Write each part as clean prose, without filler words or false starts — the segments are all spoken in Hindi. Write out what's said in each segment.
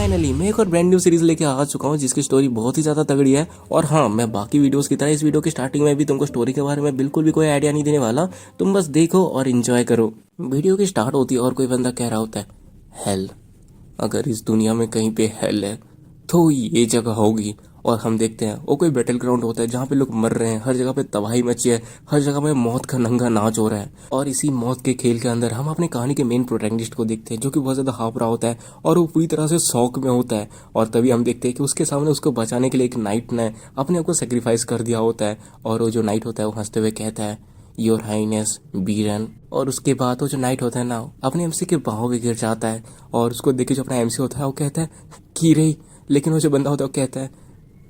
फाइनली मैं एक और ब्रांड न्यू सीरीज लेके आ चुका हूँ जिसकी स्टोरी बहुत ही ज्यादा तगड़ी है। और हाँ, मैं बाकी वीडियोस की तरह इस वीडियो की स्टार्टिंग में भी तुमको स्टोरी के बारे में बिल्कुल भी कोई आइडिया नहीं देने वाला। तुम बस देखो और एंजॉय करो। वीडियो की स्टार्ट होती है और कोई बंदा कह रहा होता है, हेल। अगर इस दुनिया में कहीं पे हेल है तो ये जगह होगी। और हम देखते हैं वो कोई बैटल ग्राउंड होता है जहाँ पे लोग मर रहे हैं, हर जगह पे तबाही मची है, हर जगह पे मौत का नंगा नाच हो रहा है। और इसी मौत के खेल के अंदर हम अपनी कहानी के मेन प्रोटैगनिस्ट को देखते हैं जो कि बहुत ज्यादा हाफ रहा होता है और वो पूरी तरह से शौक में होता है। और तभी हम देखते हैं कि उसके सामने उसको बचाने के लिए एक नाइट ने अपने आप को सेक्रीफाइस कर दिया होता है। और वो जो नाइट होता है वो हंसते हुए कहता है, योर हाइनेस बीरन। और उसके बाद वो जो नाइट होता है ना अपने एमसी के बाहों पे गिर जाता है। और उसको देख के जो अपना एमसी होता है वो कहता है की रही। लेकिन वो जो बंदा होता है वो कहता है,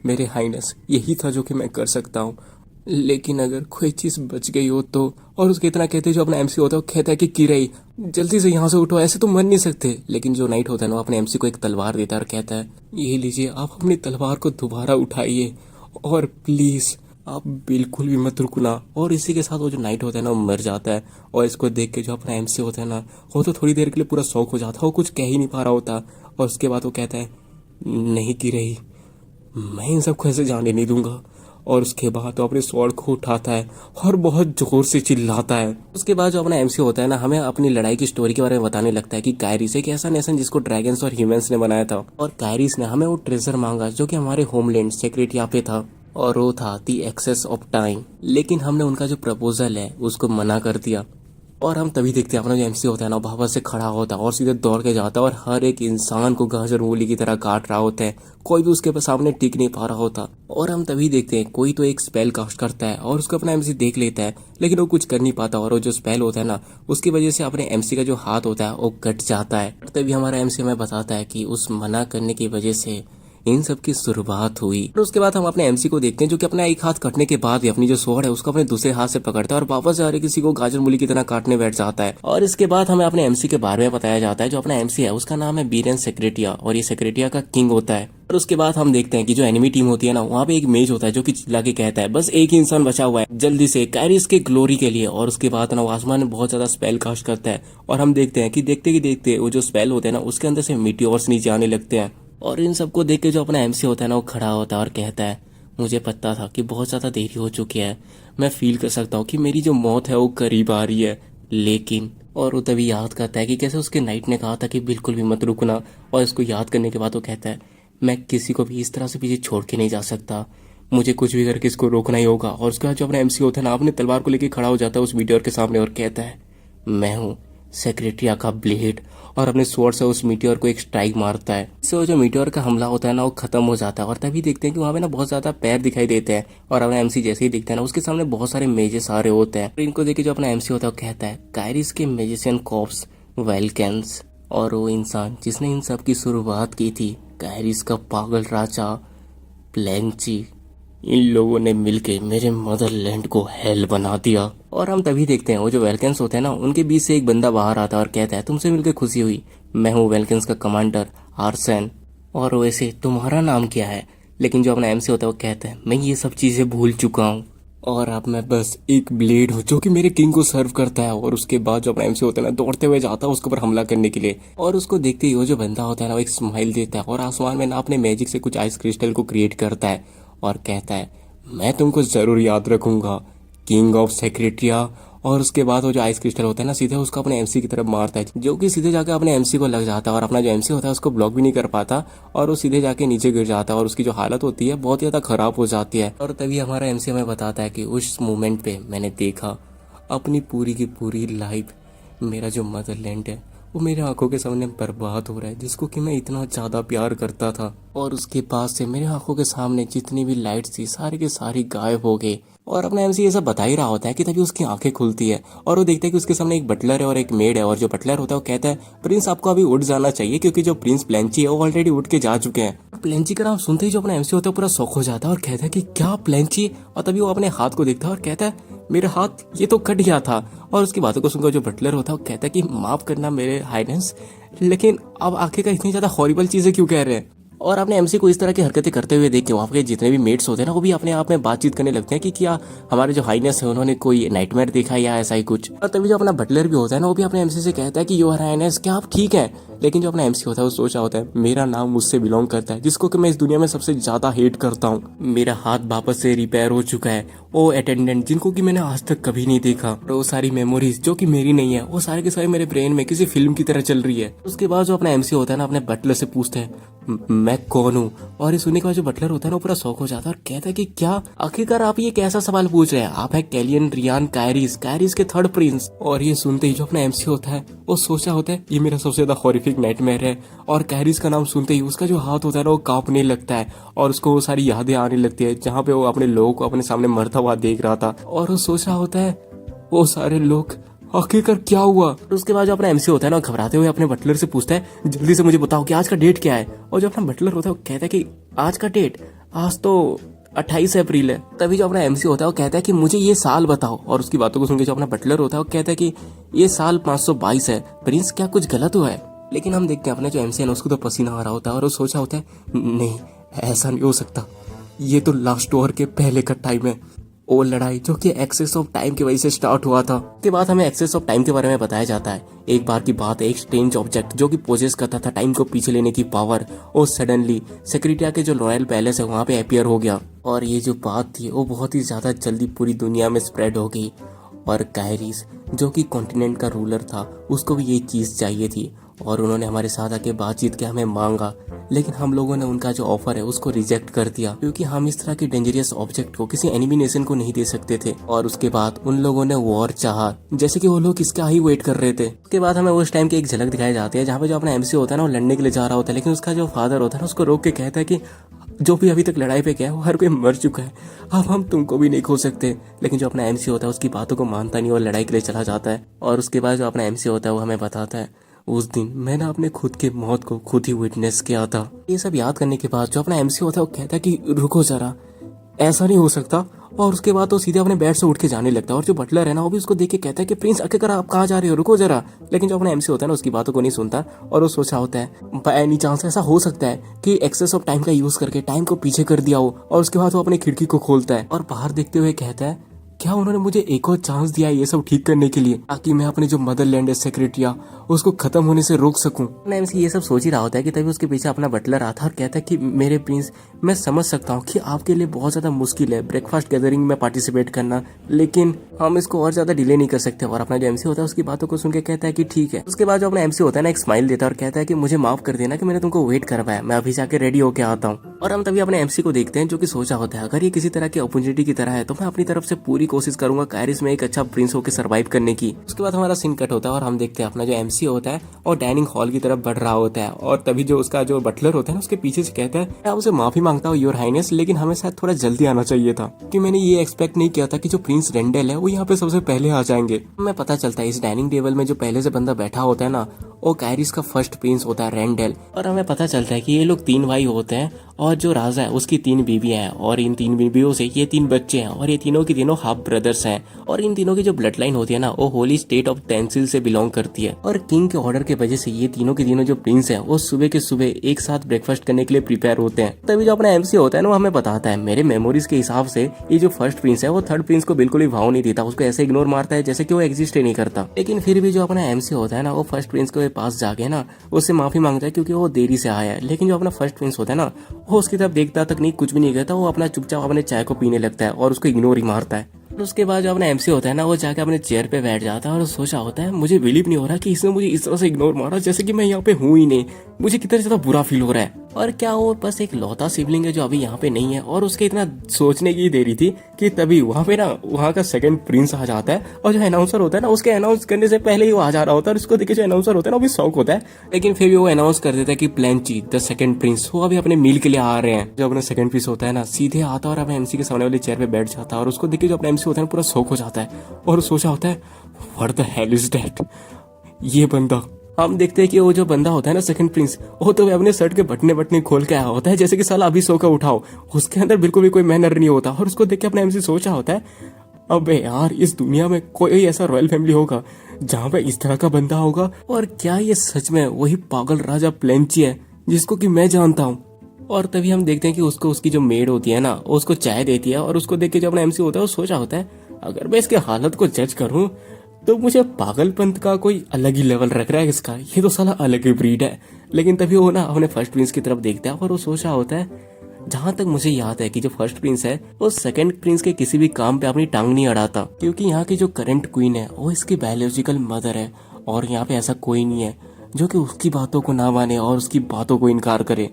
मेरे हाइनेस यही था जो कि मैं कर सकता हूँ, लेकिन अगर कोई चीज बच गई हो तो। और उसके इतना कहते जो अपना एमसी होता है वो कहता है कि की रही जल्दी से यहाँ से उठो, ऐसे तो मर नहीं सकते। लेकिन जो नाइट होता है ना वो अपने एमसी को एक तलवार देता है और कहता है, ये लीजिए आप अपनी तलवार को दोबारा उठाइए और प्लीज आप बिल्कुल भी मत रुकना। और इसी के साथ वो जो नाइट होता है ना वो मर जाता है। और इसको देख के जो अपना एमसी होता है ना वो तो थोड़ी देर के लिए पूरा शौक हो जाता है, वो कुछ कह ही नहीं पा रहा होता। और उसके बाद वो कहता है, नहीं की रही, मैं इन सबको ऐसे जाने नहीं दूंगा। और उसके बाद तो अपने स्वॉर्ड को उठाता है और बहुत जोर से चिल्लाता है। उसके बाद जो अपना एमसी होता है ना हमें अपनी लड़ाई की स्टोरी के बारे में बताने लगता है कि कायरिस एक ऐसा नेशन जिसको ड्रैगन्स और ह्यूमंस ने बनाया था। और कायरिस ने हमें वो ट्रेजर मांगा जो कि हमारे होमलैंड सेक्रेटिया पे था, और वो था दी एक्सेस ऑफ टाइम। लेकिन हमने उनका जो प्रपोजल है उसको मना कर दिया। और हम तभी देखते हैं अपना जो एमसी होता है ना बाबा से खड़ा होता है और सीधे दौड़ के जाता है और हर एक इंसान को गाजर मूली की तरह काट रहा होता है। कोई भी उसके सामने टिक नहीं पा रहा होता। और हम तभी देखते हैं कोई तो एक स्पेल कास्ट करता है और उसको अपना एमसी देख लेता है, लेकिन वो कुछ कर नहीं पाता। और वो जो स्पेल होता है ना उसकी वजह से अपने एमसी का जो हाथ होता है वो कट जाता है। और तभी हमारा एमसी हमें बताता है कि उस मना करने की वजह से इन सब की शुरुआत हुई। और उसके बाद हम अपने एमसी को देखते हैं जो कि अपना एक हाथ कटने के बाद भी अपनी जो स्वॉर्ड है उसको अपने दूसरे हाथ से पकड़ता है और वापस जा रहे किसी को गाजर मूली की तरह काटने बैठ जाता है। और इसके बाद हमें अपने एमसी के बारे में बताया जाता है। जो अपना एमसी है उसका नाम है बीरेन सेक्रेटिया और ये सेक्रेटिया का किंग होता है। और उसके बाद हम देखते हैं कि जो एनिमी टीम होती है ना वहाँ पे एक मेज होता है जो कि चिल्ला के कहता है, बस एक ही इंसान बचा हुआ है, जल्दी से कायरिस के ग्लोरी के लिए। और उसके बाद ना वो आसमान में बहुत ज्यादा स्पेल कास्ट करता है और हम देखते हैं कि देखते ही देखते वो जो स्पेल होते हैं ना उसके अंदर से मीटियोर्स नीचे आने लगते हैं। और इन सबको देख के जो अपना एमसी होता है ना वो खड़ा होता है और कहता है, मुझे पता था कि बहुत ज़्यादा देरी हो चुकी है, मैं फील कर सकता हूँ कि मेरी जो मौत है वो करीब आ रही है, लेकिन। और वो तभी याद करता है कि कैसे उसके नाइट ने कहा था कि बिल्कुल भी मत रुकना। और इसको याद करने के बाद वो कहता है, मैं किसी को भी इस तरह से पीछे छोड़ के नहीं जा सकता, मुझे कुछ भी करके इसको रोकना ही होगा। और उसके बाद जो अपना एमसी होता है ना अपनी तलवार को लेकर खड़ा हो जाता है उस मीटियोर के सामने और कहता है, मैं हूँ सेक्रेटिया का ब्लेड। और अपने स्वॉर्ड से उस मीटियोर को एक स्ट्राइक मारता है। इससे वो जो मीटियोर का हमला होता है ना वो खत्म हो जाता है। और तभी देखते हैं कि वहाँ पे ना बहुत ज्यादा पैर दिखाई देते हैं। और अपना एमसी जैसे ही दिखता है ना उसके सामने बहुत सारे मेजेस आ रहे होते हैं। इनको देख के जो अपना एमसी होता है वो कहता है, कायरिस के मेजिशियन कॉप्स वेलकेंस। और वो इंसान जिसने इन सब की शुरुआत की थी, कायरिस का पागल राजा प्लेंची, इन लोगों ने मिलके मेरे मदरलैंड को हेल बना दिया। और हम तभी देखते हैं वो जो वेलकेंस होते हैं ना उनके बीच से एक बंदा बाहर आता है और कहता है, तुमसे मिलकर खुशी हुई, मैं हूँ वेलकेंस का कमांडर आर्सेन। और वैसे तुम्हारा नाम क्या है? लेकिन जो अपना एमसी होता है वो कहता है, मैं ये सब चीजें भूल चुका हूँ और अब मैं बस एक ब्लेड हूँ जो कि मेरे किंग को सर्व करता है। और उसके बाद जो अपना एमसी होता है ना दौड़ते हुए जाता है उसके ऊपर हमला करने के लिए। और उसको देखते ही वो जो बंदा होता है ना वो एक स्माइल देता है और आसमान में ना अपने मैजिक से कुछ आइस क्रिस्टल को क्रिएट करता है और कहता है, मैं तुमको जरूर याद रखूंगा, किंग ऑफ सेक्रेटिया। और उसके बाद वो जो आइस क्रिस्टल होता है ना सीधे उसको अपने एमसी की तरफ मारता है जो कि सीधे जाके अपने एमसी को लग जाता है। और अपना जो एमसी होता है उसको ब्लॉक भी नहीं कर पाता और वो सीधे जाके नीचे गिर जाता है और उसकी जो हालत होती है बहुत ज्यादा खराब हो जाती है। और तभी हमारा एमसी हमें बताता है कि उस मोमेंट पे मैंने देखा अपनी पूरी की पूरी लाइफ, मेरा जो मदरलैंड है वो मेरे आंखों के सामने बर्बाद हो रहा है जिसको कि मैं इतना ज्यादा प्यार करता था। और उसके बाद से मेरे आंखों के सामने जितनी भी लाइट्स थी सारी की सारी गायब हो गई। और अपना एमसी ये सब बता ही रहा होता है कि तभी उसकी आंखें खुलती है और वो देखता है कि उसके सामने एक बटलर है और एक मेड है। और जो बटलर होता है वो कहता है, प्रिंस आपको अभी उठ जाना चाहिए क्योंकि जो प्रिंस प्लेंची है वो ऑलरेडी उठ के जा चुके हैं। प्लेंची का नाम सुनते ही जो अपना एमसी होता है पूरा शौक हो जाता है और कहता है कि क्या प्लेंची। और तभी वो अपने हाथ को देखता है और कहता है, मेरा हाथ ये तो कट गया था। और उसकी बातों को सुनकर जो बटलर होता है वो कहता है कि माफ करना मेरे हाइनेस, लेकिन अब आखिरकार इतनी ज्यादा हॉरिबल चीजें क्यों कह रहे हैं। और अपने एमसी को इस तरह की हरकतें करते हुए देख के वहाँ के जितने भी मेट्स होते हैं ना वो भी अपने आप में बातचीत करने लगते हैं कि क्या हमारे जो हाइनेस है उन्होंने कोई नाइटमेयर देखा या ऐसा ही कुछ। और तभी जो अपना बटलर भी होता है ना वो भी अपने एमसी से कहता है कि योर हाइनेस क्या आप ठीक है? लेकिन जो अपना एमसी होता है वो सोचा होता है मेरा नाम मुझसे बिलोंग करता है, जिसको कि मैं इस दुनिया में सबसे ज्यादा हेट करता हूँ। मेरा हाथ वापस से रिपेयर हो चुका है। वो अटेंडेंट जिनको कि मैंने आज तक कभी नहीं देखा, और वो सारी मेमोरीज जो कि मेरी नहीं है, वो सारे के सारे मेरे ब्रेन में किसी फिल्म की तरह चल रही है। उसके बाद जो अपना एमसी होता है ना अपने बटलर से पूछता है मैं कौन हूँ, और ये सुनने के बाद जो बटलर होता है ना पूरा शौक हो जाता है और कहता है कि क्या आखिरकार आप ये कैसा सवाल पूछ रहे हैं, आप है कैलियन रियान कायरिस कायरिस के थर्ड प्रिंस। और ये सुनते ही जो अपना एमसी होता है वो सोचा होता है ये मेरा सबसे ज्यादा हॉरिफिक नाइटमेयर है। और कायरिस का नाम सुनते ही उसका जो हाथ होता है ना वो कांपने लगता है और उसको वो सारी यादें आने लगती है जहाँ पे वो अपने लोगों को अपने सामने मरता हुआ देख रहा था। और वो सोचा होता है वो सारे लोग आखिरकार क्या हुआ। और उसके बाद जो अपना एमसी होता है ना घबराते हुए अपने बटलर से पूछता है जल्दी से मुझे बताओ कि आज का डेट क्या है। और जो अपना बटलर होता है वो कहता है कि आज का डेट आज तो 28 अप्रैल है। तभी जो अपना एमसी होता है वो कहता है कि मुझे ये साल बताओ। और उसकी बातों को सुन के जो अपना बटलर होता है वो कहता है कि ये साल 522 है। प्रिंस क्या कुछ गलत हुआ है? लेकिन हम देखते हैं अपने जो एमसी है ना उसको तो पसीना आ रहा होता है और वो सोचा होता है नहीं ऐसा नहीं हो सकता, ये तो लास्ट वॉर के पहले का टाइम है। वो लड़ाई जो कि एक्सेस ऑफ टाइम की वजह से स्टार्ट हुआ था। के बाद हमें एक्सेस ऑफ टाइम के बारे में बताया जाता है। एक बार की बात है, एक स्ट्रेंज ऑब्जेक्ट जो कि पोजेस करता था टाइम को पीछे लेने की पावर, और सडनली सेक्रेटिया के जो रॉयल पैलेस है वहाँ पे अपीयर हो गया। और ये जो बात थी वो बहुत ही ज्यादा जल्दी पूरी दुनिया में स्प्रेड हो गई। और कायरिस जो कि कॉन्टिनेंट का रूलर था उसको भी ये चीज चाहिए थी और उन्होंने हमारे साथ आके बातचीत के हमें मांगा, लेकिन हम लोगों ने उनका जो ऑफर है उसको रिजेक्ट कर दिया क्योंकि हम इस तरह के डेंजरियस ऑब्जेक्ट को किसी एनिमी नेशन को नहीं दे सकते थे। और उसके बाद उन लोगों ने वॉर चाहा, जैसे कि वो लोग इसका ही वेट कर रहे थे। उसके बाद हमें उस टाइम की एक झलक दिखाई जाती है जहाँ पे जो अपना एमसी होता है ना वो लड़ने के लिए जा रहा होता है, लेकिन उसका जो फादर होता है ना उसको रोक के कहता है कि जो भी अभी तक लड़ाई पे गया है वो हर कोई मर चुका है, अब हम तुमको भी नहीं खो सकते। लेकिन जो अपना एमसी होता है उसकी बातों को मानता नहीं और लड़ाई के लिए चला जाता है। और उसके बाद जो अपना एमसी होता है वो हमें बताता है उस दिन मैंने अपने खुद के मौत को खुद ही विटनेस किया था। ये सब याद करने के बाद जो अपना एमसी होता है वो कहता है कि रुको जरा, ऐसा नहीं हो सकता। और उसके बाद तो सीधे अपने बेड से उठ के जाने लगता है। और जो बटलर है ना वो भी उसको देख के कहता है कि प्रिंस आखिरकार आप कहाँ जा रहे हो, रुको जरा। लेकिन जो अपना एमसी होता है ना उसकी बातों को नहीं सुनता और वो सोचा होता है बाय एनी चांस ऐसा हो सकता है कि एक्सेस ऑफ टाइम का यूज करके टाइम को पीछे कर दिया हो। और उसके बाद वो अपनी खिड़की को खोलता है और बाहर देखते हुए कहता है क्या उन्होंने मुझे एक और चांस दिया है ये सब ठीक करने के लिए, ताकि मैं अपने जो मदरलैंड है सेक्रेटिया उसको खत्म होने से रोक सकूं। एमसी ये सब सोच ही रहा होता है कि तभी उसके पीछे अपना बटलर आता है और कहता है कि मेरे प्रिंस मैं समझ सकता हूँ कि आपके लिए बहुत ज्यादा मुश्किल है ब्रेकफास्ट गैदरिंग में पार्टिसिपेट करना, लेकिन हम इसको और ज्यादा डिले नहीं कर सकते। और अपना जो एमसी होता है उसकी बातों को सुन के कहता है कि ठीक है। उसके बाद जो अपना एमसी होता है ना एक स्माइल देता है और कहता है कि मुझे माफ कर देना कि मैंने तुमको वेट करवाया, मैं अभी जाके रेडी होके आता हूँ। और हम तभी अपने एमसी को देखते हैं जो कि सोचा होता है अगर ये किसी तरह की अपॉर्चुनिटी की तरह है तो मैं अपनी तरफ से पूरी कोशिश करूंगा कायरिस में एक अच्छा प्रिंस होकर सर्वाइव करने की। उसके बाद हमारा सीन कट होता है और हम देखते हैं अपना जो एमसी होता है और डाइनिंग हॉल की तरफ बढ़ रहा होता है। और तभी जो उसका जो बटलर होता है ना उसके पीछे से कहता है मैं उसे माफी मांगता हूँ योर हाइनेस, लेकिन हमें शायद थोड़ा जल्दी आना चाहिए था क्योंकि मैंने ये एक्सपेक्ट नहीं किया था कि जो प्रिंस रेंडल है वो यहाँ पे सबसे पहले आ जाएंगे। हमें पता चलता है इस डाइनिंग टेबल में जो पहले से बंदा बैठा होता है ना वो कायरिस का फर्स्ट प्रिंस होता है रेंडल। और हमें पता चलता है कि ये लोग 3 भाई होते हैं और जो राजा है उसकी 3 बीबियां हैं और इन 3 बीबियों से ये 3 बच्चे हैं और ये तीनों की तीनों हाफ ब्रदर्स हैं। और इन तीनों की जो ब्लड लाइन होती है ना वो होली स्टेट ऑफ टेंसिल से बिलोंग करती है। और किंग के ऑर्डर की वजह से ये तीनों के तीनों जो प्रिंस हैं वो सुबह के सुबह एक साथ ब्रेकफास्ट करने के लिए प्रिपेयर होते हैं। तभी जो अपना एमसी होता है ना वो हमें बताता है मेरे मेमोरीज के हिसाब से ये जो फर्स्ट प्रिंस है वो थर्ड प्रिंस को बिल्कुल भी भाव नहीं देता, उसको ऐसे इग्नोर मारता है जैसे कि वो एग्जिस्ट ही नहीं करता। लेकिन फिर भी जो अपना एमसी होता है ना वो फर्स्ट प्रिंस के पास जाके ना उससे माफी मांगता है क्योंकि वो देरी से आया है। लेकिन जो अपना फर्स्ट प्रिंस होता है ना वो उसकी तरफ देखता तक नहीं, कुछ भी नहीं कहता, वो अपना चुपचाप अपने चाय को पीने लगता है और उसको इग्नोर ही मारता है। उसके बाद जो अपना एमसी होता है ना वो जाके अपने चेयर पे बैठ जाता है और सोचा होता है मुझे बिलीव नहीं हो रहा कि इसने मुझे इस तरह से इग्नोर मारा जैसे कि मैं यहाँ पे हूँ ही नहीं, मुझे कितना ज्यादा बुरा फील हो रहा है। और क्या वो बस एक लौता सिबलिंग है जो अभी यहाँ पे नहीं है। और उसके इतना सोचने की देरी थी कि तभी वहाँ पे ना वहाँ का सेकंड प्रिंस आ जाता है और जो अनाउंसर होता है ना उसके अनाउंस करने से पहले ही वो आ जा रहा होता है और उसको देखे जो अनाउंसर होता है ना वो भी शौक होता है। लेकिन फिर भी वो अनाउंस कर देता है कि प्लेंची द सेकंड प्रिंस वो अभी अपने मील के लिए आ रहे हैं। जो अपना सेकंड प्रिंस होता है ना सीधे आता है और अपने एमसी के सामने वाले चेयर पे बैठ जाता है और उसको देखे जो अपना एमसी होता है पूरा शौक हो जाता है और सोचा होता है what the hell is that, ये बंदा। हम देखते हैं कि वो जो बंदा होता है ना सेकंड प्रिंस वो तो अपने शर्ट के बटने खोल के आया होता है जैसे कि साला अभी सो कर उठाओ, उसके अंदर बिल्कुल भी कोई मैनर नहीं होता। और उसको देख के अपना एमसी सोचा होता है अबे यार इस दुनिया में कोई ऐसा रॉयल फैमिली होगा जहाँ पे इस तरह का बंदा होगा, और क्या ये सच में वही पागल राजा प्लेंची है जिसको कि मैं जानता हूँ। और तभी हम देखते हैं कि उसको उसकी जो मेड होती है ना उसको चाय देती है और उसको देख के जो अपना एमसी होता है वो सोचा होता है अगर मैं इसके हालत को जज करूँ तो मुझे पागलपंत का कोई अलग ही लेवल रख रहा है इसका, ये तो साला अलग ही ब्रीड है। लेकिन तभी वो ना अपने फर्स्ट प्रिंस की तरफ देखता है और वो सोच रहा होता है, जहाँ तक मुझे याद है कि जो फर्स्ट प्रिंस है वो सेकंड प्रिंस के किसी भी काम पे अपनी टांग नहीं अड़ाता, क्योंकि यहाँ की जो करंट क्वीन है वो इसकी बायोलॉजिकल मदर है और यहाँ पे ऐसा कोई नहीं है जो कि उसकी बातों को ना माने और उसकी बातों को इनकार करे।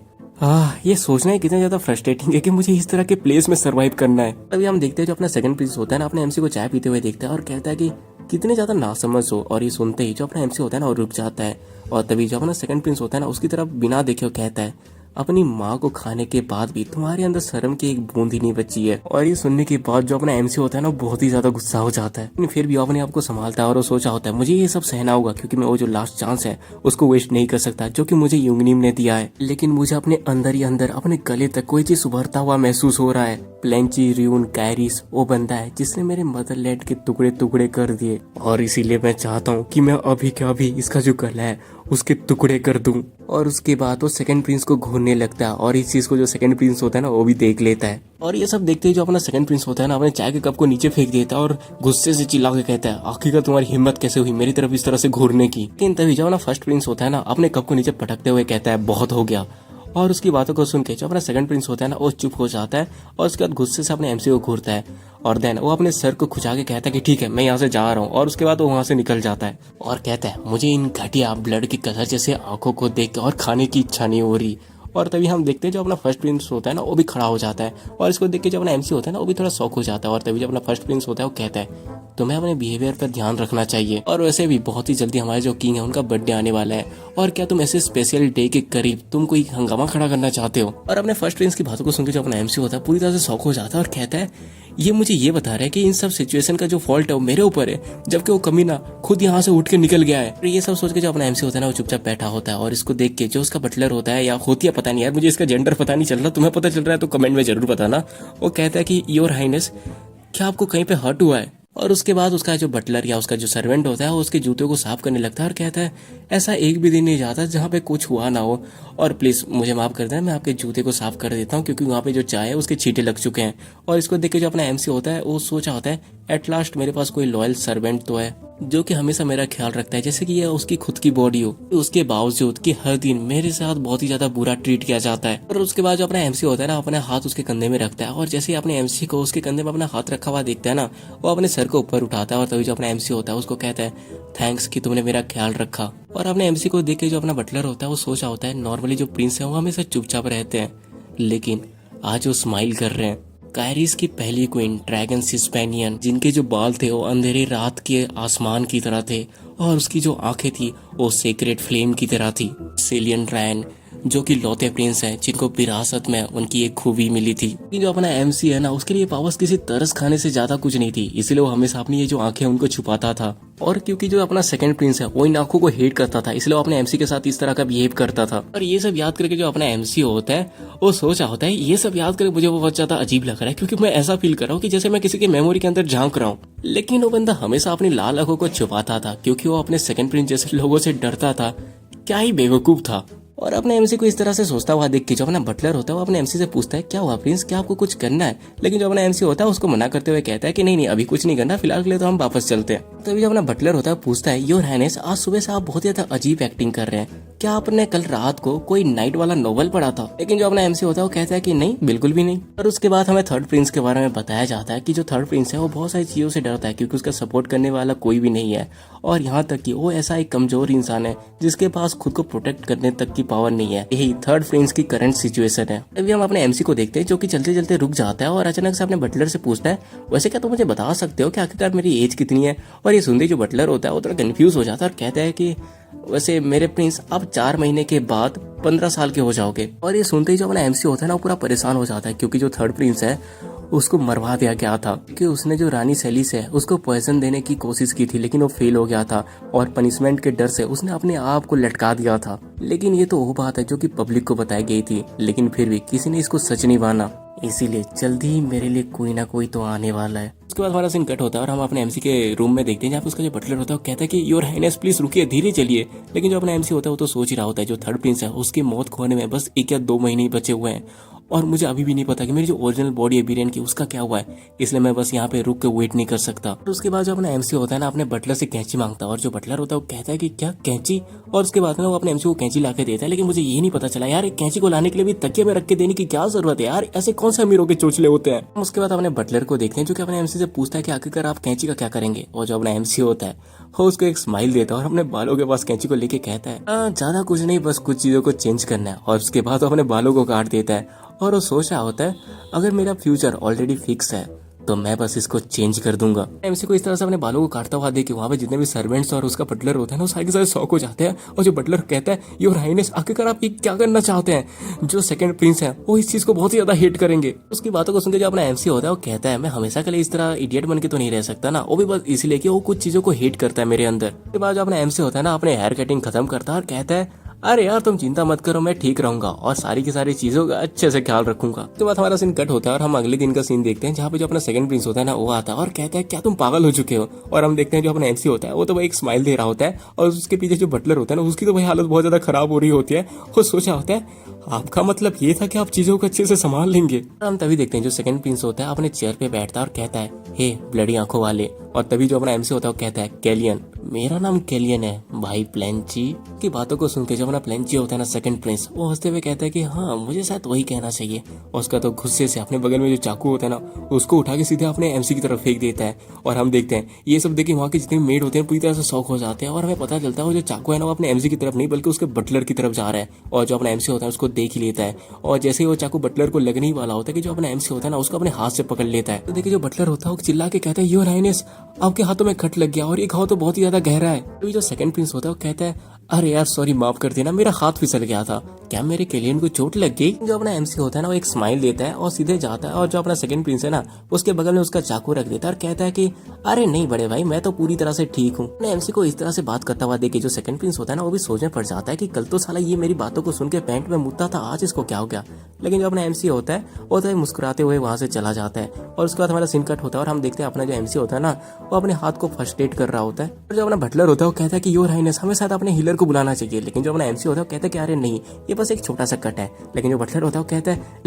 ये सोचना है कितना ज्यादा फ्रस्ट्रेटिंग है कि मुझे इस तरह के प्लेस में सरवाइव करना है। तभी हम देखते हैं जो अपना सेकंड प्रिंस होता है ना अपने एमसी को चाय पीते हुए देखता है और कहता है कि कितने ज्यादा नासमझ हो। और ये सुनते ही जो अपना एमसी होता है ना वो रुक जाता है और तभी जो अपना सेकंड प्रिंस होता है ना उसकी तरफ बिना देखे कहता है, अपनी माँ को खाने के बाद भी तुम्हारे अंदर शर्म की एक बूंद ही नहीं बची है। और ये सुनने के बाद जो अपना एमसी होता है ना बहुत ही ज्यादा गुस्सा हो जाता है, लेकिन फिर भी अपने आप को संभालता है और वो सोचा होता है मुझे ये सब सहना होगा क्योंकि मैं वो जो लास्ट चांस है उसको वेस्ट नहीं कर सकता जो कि मुझे युंगनीम ने दिया है। लेकिन मुझे अपने अंदर ही अंदर अपने गले तक कोई चीज उभरता हुआ महसूस हो रहा है। प्लेंची रियून कैरिस वो बंदा है जिसने मेरे मदरलैंड के टुकड़े टुकड़े कर दिए और इसीलिए मैं चाहता हूँ कि मैं अभी के अभी इसका जो गला है उसके टुकड़े कर दूं। और उसके बाद वो सेकंड प्रिंस को घूरने लगता है और इस चीज को जो सेकंड प्रिंस होता है ना वो भी देख लेता है। और ये सब देखते ही जो अपना सेकंड प्रिंस होता है ना अपने चाय के कप को नीचे फेंक देता है और गुस्से से चिल्ला के कहता है, आखिरकार तुम्हारी हिम्मत कैसे हुई मेरी तरफ इस तरह से घूरने की। लेकिन तभी जो अपना फर्स्ट प्रिंस होता है ना अपने कप को नीचे पटकते हुए कहता है बहुत हो गया। और उसकी बातों को सुन के जो अपना सेकंड प्रिंस होता है ना वो चुप हो जाता है और उसके बाद गुस्से से अपने एमसी को घूरता है और देन वो अपने सर को खुजा के कहता है कि ठीक है मैं यहाँ से जा रहा हूँ। और उसके बाद वो वहाँ से निकल जाता है और कहता है मुझे इन घटिया ब्लड की कलर जैसे आंखों को देख और खाने की इच्छा नहीं हो रही। और तभी हम देखते हैं जो अपना फर्स्ट प्रिंस होता है ना वो भी खड़ा हो जाता है और इसको देख के जो अपना एमसी होता है ना वो भी थोड़ा शौक हो जाता है। और तभी जो अपना फर्स्ट प्रिंस होता है वो कहता है तुम्हें अपने बिहेवियर पर ध्यान रखना चाहिए और वैसे भी बहुत ही जल्दी हमारे जो किंग है उनका बर्थडे आने वाला है और क्या तुम ऐसे स्पेशल डे के करीब तुम कोई हंगामा खड़ा करना चाहते हो। और अपने फर्स्ट प्रिंस की बातों को सुनकर जो अपना एमसी होता है पूरी तरह से शौक हो जाता है और कहता है ये मुझे ये बता रहा है कि इन सब सिचुएशन का जो फॉल्ट है वो मेरे ऊपर है जबकि वो कमीना खुद यहाँ से उठ के निकल गया है। ये सब सोच के जो अपना एमसी होता है ना वो चुपचाप बैठा होता है और इसको देख के जो उसका बटलर होता है या होती है पता नहीं यार मुझे इसका जेंडर पता नहीं चल रहा, तुम्हें पता चल रहा है तो कमेंट में जरूर बताना। वो कहता है कि योर हाइनेस क्या आपको कहीं पे हर्ट हुआ है। और उसके बाद उसका जो बटलर या उसका जो सर्वेंट होता है वो उसके जूते को साफ करने लगता है और कहता है ऐसा एक भी दिन नहीं जाता जहाँ पे कुछ हुआ ना हो और प्लीज मुझे माफ कर दें मैं आपके जूते को साफ कर देता हूँ क्योंकि वहाँ पे जो चाय है उसके छींटे लग चुके हैं। और इसको देख के जो अपना एमसी होता है वो सोचा होता है एट लास्ट मेरे पास कोई लॉयल सर्वेंट तो है जो कि हमेशा मेरा ख्याल रखता है जैसे कि ये उसकी खुद की बॉडी हो। उसके बावजूद कि हर दिन मेरे साथ बहुत ही ज्यादा बुरा ट्रीट किया जाता है। और उसके बाद जो अपना एमसी होता है ना अपने हाथ उसके कंधे में रखता है और जैसे ही अपने एमसी को उसके कंधे में अपना हाथ रखा हुआ देखता है ना वो अपने सर को ऊपर उठाता है और तभी जो अपना एमसी होता है उसको कहता है थैंक्स कि तुमने मेरा ख्याल रखा। और अपने एमसी को देख के जो अपना बटलर होता है वो सोचा होता है नॉर्मली जो प्रिंस है वो हमेशा चुपचाप रहते हैं लेकिन आज वो स्माइल कर रहे हैं। कायरिस की पहली क्वीन ड्रैगन सिस्पेनियन जिनके जो बाल थे वो अंधेरे रात के आसमान की तरह थे और उसकी जो आंखें थी वो सीक्रेट फ्लेम की तरह थी। सेलियन रैन जो कि लौते प्रिंस हैं जिनको विरासत में उनकी एक खूबी मिली थी। जो अपना एमसी है ना उसके लिए पावर्स किसी तरस खाने से ज्यादा कुछ नहीं थी इसलिए वो हमेशा अपनी ये जो आंखें उनको छुपाता था। और क्योंकि जो अपना सेकंड प्रिंस है वो इन आंखों को हेट करता था इसलिए वो अपने एमसी के साथ इस तरह का बिहेव करता था। और ये सब याद करके जो अपना एमसी होता है वो सोचा होता है ये सब याद करके मुझे वो बहुत ज्यादा अजीब लग रहा है क्योंकि मैं ऐसा फील कर रहा हूँ कि जैसे मैं किसी के मेमोरी के अंदर झांक रहा हूँ। लेकिन वो बंदा हमेशा अपनी लाल आंखों को छुपाता था क्योंकि वो अपने सेकंड प्रिंस जैसे लोगों से डरता था। क्या ही बेवकूफ था। और अपने एमसी को इस तरह से सोचता हुआ देख के जो अपना बटलर होता है वो अपने एमसी से पूछता है क्या हुआ प्रिंस क्या आपको कुछ करना है। लेकिन जो अपना एमसी होता है उसको मना करते हुए कहता है कि नहीं अभी कुछ नहीं करना फिलहाल के लिए तो हम वापस चलते हैं। तभी जो अपना बटलर होता है पूछता है योर हाइनेस आज सुबह से आप बहुत ज्यादा अजीब एक्टिंग कर रहे हैं क्या आपने कल रात को कोई नाइट वाला नोवेल पढ़ा था। लेकिन जो अपना एमसी होता है वो कहता है कि नहीं बिल्कुल भी नहीं। और उसके बाद हमें थर्ड प्रिंस के बारे में बताया जाता है कि जो थर्ड प्रिंस है वो बहुत सारी चीजों से डरता है क्योंकि उसका सपोर्ट करने वाला कोई भी नहीं है और यहाँ तक कि वो ऐसा एक कमजोर इंसान है जिसके पास खुद को प्रोटेक्ट करने तक की पावर नहीं है। यही थर्ड प्रिंस की करंट सिचुएशन है। अभी हम अपने एमसी को देखते हैं जो कि चलते चलते रुक जाता है और अचानक से अपने बटलर से पूछता है वैसे क्या तुम मुझे बता सकते हो कि आखिरकार मेरी एज कितनी है। और ये सुनते जो बटलर होता है वो थोड़ा कंफ्यूज हो जाता है और कहता है कि वैसे मेरे प्रिंस आप 4 महीने के बाद 15 साल के हो जाओगे। और ये सुनते ही जो अपना एमसी होता है ना वो पूरा परेशान हो जाता है क्योंकि जो थर्ड प्रिंस है उसको मरवा दिया गया था कि उसने जो रानी सेलिस है उसको पॉइजन देने की कोशिश की थी लेकिन वो फेल हो गया था और पनिशमेंट के डर से उसने अपने आप को लटका दिया था। लेकिन ये तो वो बात है जो कि पब्लिक को बताई गई थी लेकिन फिर भी किसी ने इसको सच नहीं माना इसीलिए जल्दी ही मेरे लिए कोई ना कोई तो आने वाला है। उसके बाद हमारा सीन कट होता है और हम अपने एमसी के रूम में देखते हैं जहाँ पे उसका जो बटलर होता है वो कहता है कि योर हाइनेस प्लीज रुकिए धीरे चलिए। लेकिन जो अपना एमसी होता है वो तो सोच ही रहा होता है जो थर्ड प्रिंस है उसकी मौत खोने में बस 1 या 2 महीने ही बचे हुए हैं और मुझे अभी भी नहीं पता कि मेरी जो ओरिजिनल बॉडी है बीरेन की उसका क्या हुआ है, इसलिए मैं बस यहाँ पे रुक के वेट नहीं कर सकता। और उसके बाद जो अपना एमसी होता है ना अपने बटलर से कैंची मांगता है और जो बटलर होता है वो कहता है कि क्या कैंची, और उसके बाद ना वो अपने एमसी को कैंची ला के देता है। लेकिन मुझे ये नहीं पता चला यार एक कैंची को लाने के लिए भी तकिए में रख के देने की क्या जरूरत है यार, ऐसे कौन से अमीरों के चोचले होते हैं। उसके बाद अपने बटलर को देखते हैं जो कि अपने एमसी से पूछता है कि आखिरकार आप कैंची का क्या करेंगे, और जो अपना एमसी होता है वो उसको एक स्माइल देता है और अपने बालों के पास कैंची को लेके कहता है ज्यादा कुछ नहीं, बस कुछ चीजों को चेंज करना है। और उसके बाद वो अपने बालों को काट देता है और वो सोच रहा होता है अगर मेरा फ्यूचर ऑलरेडी फिक्स है तो मैं बस इसको चेंज कर दूंगा। एमसी को इस तरह से अपने बालों को काटता हुआ देख के वहाँ पे जितने भी सर्वेंट्स और उसका बटलर होता है ना वो सारे के सारे शौक हो जाते हैं। और जो बटलर कहता है योर हाइनेस आखिरकार आप ये क्या करना चाहते हैं, जो सेकंड प्रिंस है वो इस चीज को बहुत ही ज्यादा हेट करेंगे। उसकी बातों को सुनकर जो अपना एमसी होता है वो कहता है मैं हमेशा के लिए इस तरह इडियट बन के तो नहीं रह सकता ना, वो भी बस इसलिए कि वो कुछ चीजों को हेट करता है मेरे अंदर। उसके बाद जो अपना एमसी होता है ना अपने हेयर कटिंग खत्म करता है और कहता है अरे यार तुम चिंता मत करो, मैं ठीक रहूंगा और सारी की सारी चीजों का अच्छे से ख्याल रखूंगा। उसके बाद हमारा सीन कट होता है और हम अगले दिन का सीन देखते हैं जहाँ पे जो अपना सेकंड प्रिंस होता है ना वो आता है और कहता है क्या तुम पागल हो चुके हो। और हम देखते हैं जो अपना एमसी होता है वो तो भाई एक स्माइल दे रहा होता है और उसके पीछे जो बटलर होता है ना उसकी तो भाई हालत बहुत ज्यादा खराब हो रही होती है। वो सोचा होता है आपका मतलब ये था कि आप चीजों को अच्छे से संभाल लेंगे। हम तभी देखते हैं जो सेकंड प्रिंस होता है अपने चेयर पे बैठता है और कहता है हे ब्लडी आंखों वाले। और तभी जो अपना एमसी होता है वो कहता है कैलियन, मेरा नाम कैलियन है भाई प्लेंची। की बातों को सुन के जो अपना प्लेंची होता है ना सेकंड प्रिंस वो हंसते हुए कहता है कि हाँ मुझे शायद वही कहना चाहिए। और उसका तो गुस्से से अपने बगल में जो चाकू होता है ना उसको उठा के सीधे अपने एमसी की तरफ फेंक देता है। और हम देखते हैं ये सब देख वहाँ के जितने मेड होते हैं पूरी तरह से शौक हो जाते हैं और हमें पता चलता है वो जो चाकू है ना वो अपने एमसी की तरफ नहीं बल्कि उसके बटलर की तरफ जा रहा है। और जो अपना एमसी होता है उसको देख ही लेता है और जैसे ही वो चाकू बटलर को लगने ही वाला होता है कि जो अपना एमसी होता है ना उसको अपने हाथ से पकड़ लेता है। तो देखिए जो बटलर होता है वो चिल्ला के कहता है योर हाइनेस आपके हाथों में कट लग गया और ये घाव तो बहुत ही ज्यादा गहरा है। तो जो सेकंड प्रिंस होता है वो कहता है अरे यार सॉरी माफ कर देना मेरा हाथ फिसल गया था, क्या मेरे कैलियन को चोट लग गई। जो अपना एमसी होता है ना वो एक स्माइल देता है और सीधे जाता है और जो अपना सेकंड प्रिंस है ना उसके बगल में उसका चाकू रख देता है और कहता है कि अरे नहीं बड़े भाई मैं तो पूरी तरह से ठीक हूँ। अपने एमसी को इस तरह से बात करता हुआ देखे जो सेकंड प्रिंस होता है ना वो भी सोचने पड़ जाता है कि कल तो साला ये मेरी बातों को सुन के पैंट में मुद्दा था, आज इसको क्या हो गया। लेकिन जो अपना एमसी होता है वो तो मुस्कुराते हुए वहां से चला जाता है। और उसके बाद हमारा सीन कट होता है और हम देखते हैं अपना जो एमसी होता है ना वो अपने हाथ को फर्स्ट एड कर रहा होता है। और जो अपना बटलर होता है वो कहता है कि योर हाइनेस हमें साथ अपने हीलर को बुलाना चाहिए। लेकिन जो अपना एमसी होता है वो कहता है कि अरे नहीं ये बस एक छोटा सा कट है। लेकिन जो बटलर होता है वो कहता है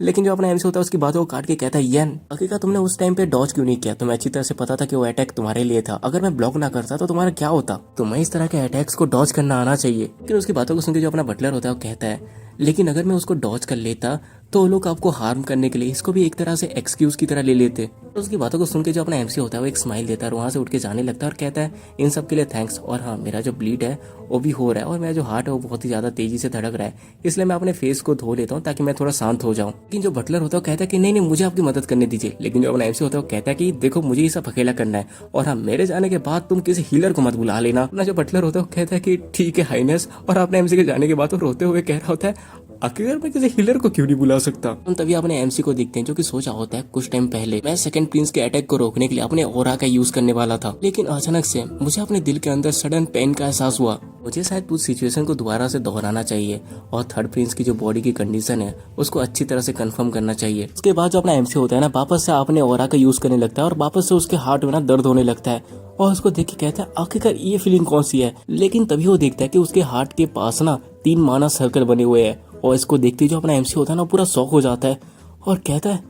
लेकिन जो अपना एमसी होता है उसकी बातों को काट के कहता है यन आखिरकार तुमने उस टाइम पे डॉज क्यों नहीं किया, तुम्हें अच्छी तरह से पता था कि वो अटैक तुम्हारे लिए था, अगर मैं ब्लॉक ना करता तो तुम्हारा क्या होता। तुम्हें इस तरह के अटैक्स को डॉज करना आना चाहिए। लेकिन उसकी बातों को सुनकर जो अपना बटलर होता है वो कहता है लेकिन अगर मैं उसको डॉज कर लेता तो वो लोग आपको हार्म करने के लिए इसको भी एक तरह से एक्सक्यूज की तरह ले लेते। तो उसकी बातों को सुन के जो अपना एमसी होता है वो एक स्माइल देता है और वहां से उठ के जाने लगता है और कहता है इन सब के लिए थैंक्स। और हाँ मेरा जो ब्लीड है वो भी हो रहा है और मेरा जो हार्ट है वो बहुत ही ज्यादा तेजी से धड़क रहा है, इसलिए मैं अपने फेस को धो लेता हूँ ताकि मैं थोड़ा शांत हो जाऊँ। लेकिन जो बटलर होता है कहता है कि नहीं मुझे आपकी मदद करने दीजिए। लेकिन जो अपना एमसी होता है वो कहता है कि देखो मुझे ये सब अकेला करना है और हाँ मेरे जाने के बाद तुम किसी हीलर को मत बुला लेना। अपना जो बटलर होता है वो कहता है कि ठीक है हाइनेस। और अपने एमसी के जाने के बाद वो रोते हुए कह रहा होता है आखिर मैं किसी हीलर को क्यों नहीं बुला सकता। हम तभी अपने एमसी को देखते हैं जो कि सोचा होता है कुछ टाइम पहले मैं सेकंड प्रिंस के अटैक को रोकने के लिए अपने ओरा का यूज करने वाला था, लेकिन अचानक से मुझे अपने दिल के अंदर सडन पेन का एहसास हुआ। मुझे शायद उस सिचुएशन को दोबारा से दोहराना चाहिए और थर्ड प्रिंस की जो बॉडी की कंडीशन है उसको अच्छी तरह से कंफर्म करना चाहिए। उसके बाद जो अपना एमसी होता है ना वापस से अपने ओरा का यूज करने लगता है और वापस से उसके हार्ट में ना दर्द होने लगता है और उसको देख के कहता है आखिरकार ये फीलिंग कौन सी है। लेकिन तभी वो देखता है कि उसके हार्ट के पास ना 3 माना सर्कल बने हुए हैं और इसको देखते जो अपना एमसी होता है ना पूरा शॉक हो जाता है और कहता है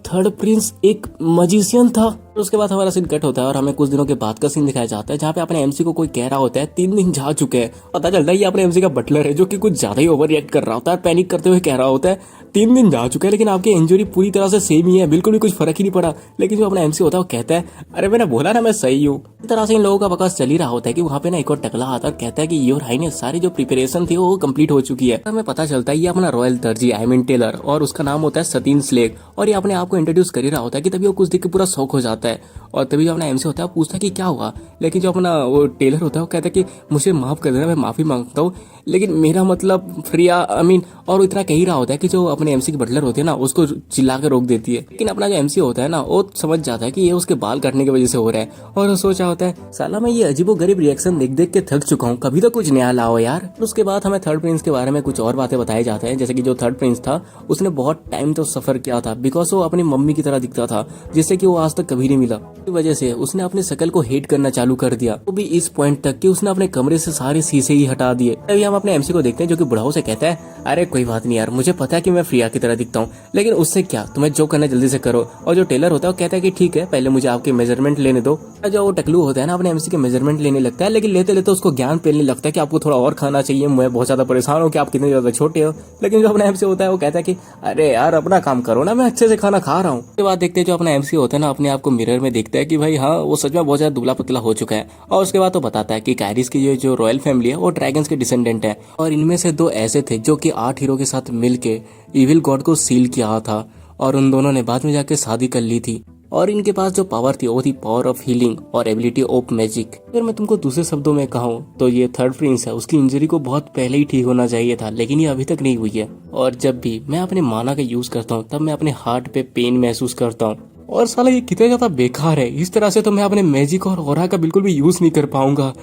थर्ड प्रिंस एक मजिशियन था। तो उसके बाद हमारा सीन कट होता है और हमें कुछ दिनों के बाद का सीन दिखाया जाता है जहाँ पे अपने एमसी को कोई कह रहा होता है 3 दिन जा चुके हैं। पता चलता है ये अपने एमसी का बटलर है जो कि कुछ ज्यादा ही ओवर रिएक्ट कर रहा होता है, पैनिक करते हुए कह रहा होता है 3 दिन जा चुके हैं लेकिन आपकी इंजरी पूरी तरह से सेम ही है, बिल्कुल भी कुछ फर्क ही नहीं पड़ा। लेकिन जो अपना एमसी होता है वो कहता है अरे मैंने बोला ना मैं सही हूँ। इस तरह से इन लोगों का बकवास चल ही रहा होता है कि वहाँ पे ना एक और टकला आता है और कहता है कि योर हाइनेस सारी जो प्रिपरेशन थी वो कम्प्लीट हो चुकी है। हमें पता चलता है ये अपना रॉयल दर्जी आई मीन टेलर और उसका नाम होता है सतीन स्लेग और ये अपने आप को इंट्रोड्यूस कर ही रहा होता है कि तभी वो कुछ देख के पूरा शौक हो जाता है। और तभी जो अपना एमसी होता है वो पूछता है कि क्या हुआ। लेकिन जो अपना वो टेलर होता है वो कहता है कि मुझे माफ कर देना मैं माफी मांगता हूँ लेकिन मेरा मतलब फ्रिया और इतना कह ही रहा होता है कि जो अपने एमसी के बटलर होते हैं ना उसको चिल्ला के रोक देती है। लेकिन अपना जो एमसी होता है ना वो समझ जाता है कि ये उसके बाल काटने की वजह से हो रहा है और वो सोचा होता है साला मैं ये अजीबो गरीब रिएक्शन देख देख के थक चुका हूँ, कभी तो कुछ नया लाओ यार। उसके बाद हमें थर्ड प्रिंस के बारे में कुछ और बातें बताए जाते हैं जैसे कि जो थर्ड प्रिंस था उसने बहुत टाइम तो सफर किया था बिकॉज वो अपनी मम्मी की तरह दिखता था जिससे कि वो आज तक कभी नहीं मिला। इस वजह से उसने अपने शकल को हेट करना चालू कर दिया, वो भी इस पॉइंट तक कि उसने अपने कमरे से सारे शीशे ही हटा दिए। तभी हम अपने एमसी को देखते हैं जो कि बुढ़ाओ से कहता है अरे कोई बात नहीं यार, मुझे पता है कि मैं फ्रिया की तरह दिखता हूँ, लेकिन उससे क्या, तुम्हें जो करना जल्दी से करो। और जो टेलर होता है वो कहता है कि ठीक है, पहले मुझे आपके मेजरमेंट लेने दो। जो वो टकलू होता है ना, अपने एमसी के मेजरमेंट लेने लगता है, लेकिन लेते लेते उसको ज्ञान फैलने लगता है कि आपको थोड़ा और खाना चाहिए, मैं बहुत ज्यादा परेशान हूँ कि आप कितने ज्यादा छोटे हो। लेकिन जो अपना एमसी होता है वो कहता है कि अरे यार अपना काम करो ना, मैं अच्छे से खाना खा रहा हूँ। उसके बाद देखते हैं जो अपना एमसी होता है ना, अपने आप को मिरर में देखता है कि भाई हाँ, वो सच में बहुत ज्यादा दुबला पतला हो चुका है। और उसके बाद वो बताता है कि कायरिस की जो रॉयल फैमिली है वो ड्रैगन्स के डिसेंडेंट है, और इनमें से 2 ऐसे थे जो कि 8 हीरो के साथ मिलके इविल गॉड को सील किया था, और उन दोनों ने बाद में जाके शादी कर ली थी। और इनके पास जो पावर थी वो थी पावर ऑफ हीलिंग और एबिलिटी ऑफ मैजिक। अगर मैं तुमको दूसरे शब्दों में कहूँ तो ये थर्ड प्रिंस है, उसकी इंजरी को बहुत पहले ही ठीक होना चाहिए था, लेकिन ये अभी तक नहीं हुई है। और जब भी मैं अपने माना का यूज करता हूँ तब मैं अपने हार्ट पे पेन महसूस करता हूँ। और साला ये कितना ज्यादा बेकार है, इस तरह से तो मैं अपने मैजिक और ऑरा का बिल्कुल भी यूज नहीं कर पाऊंगा।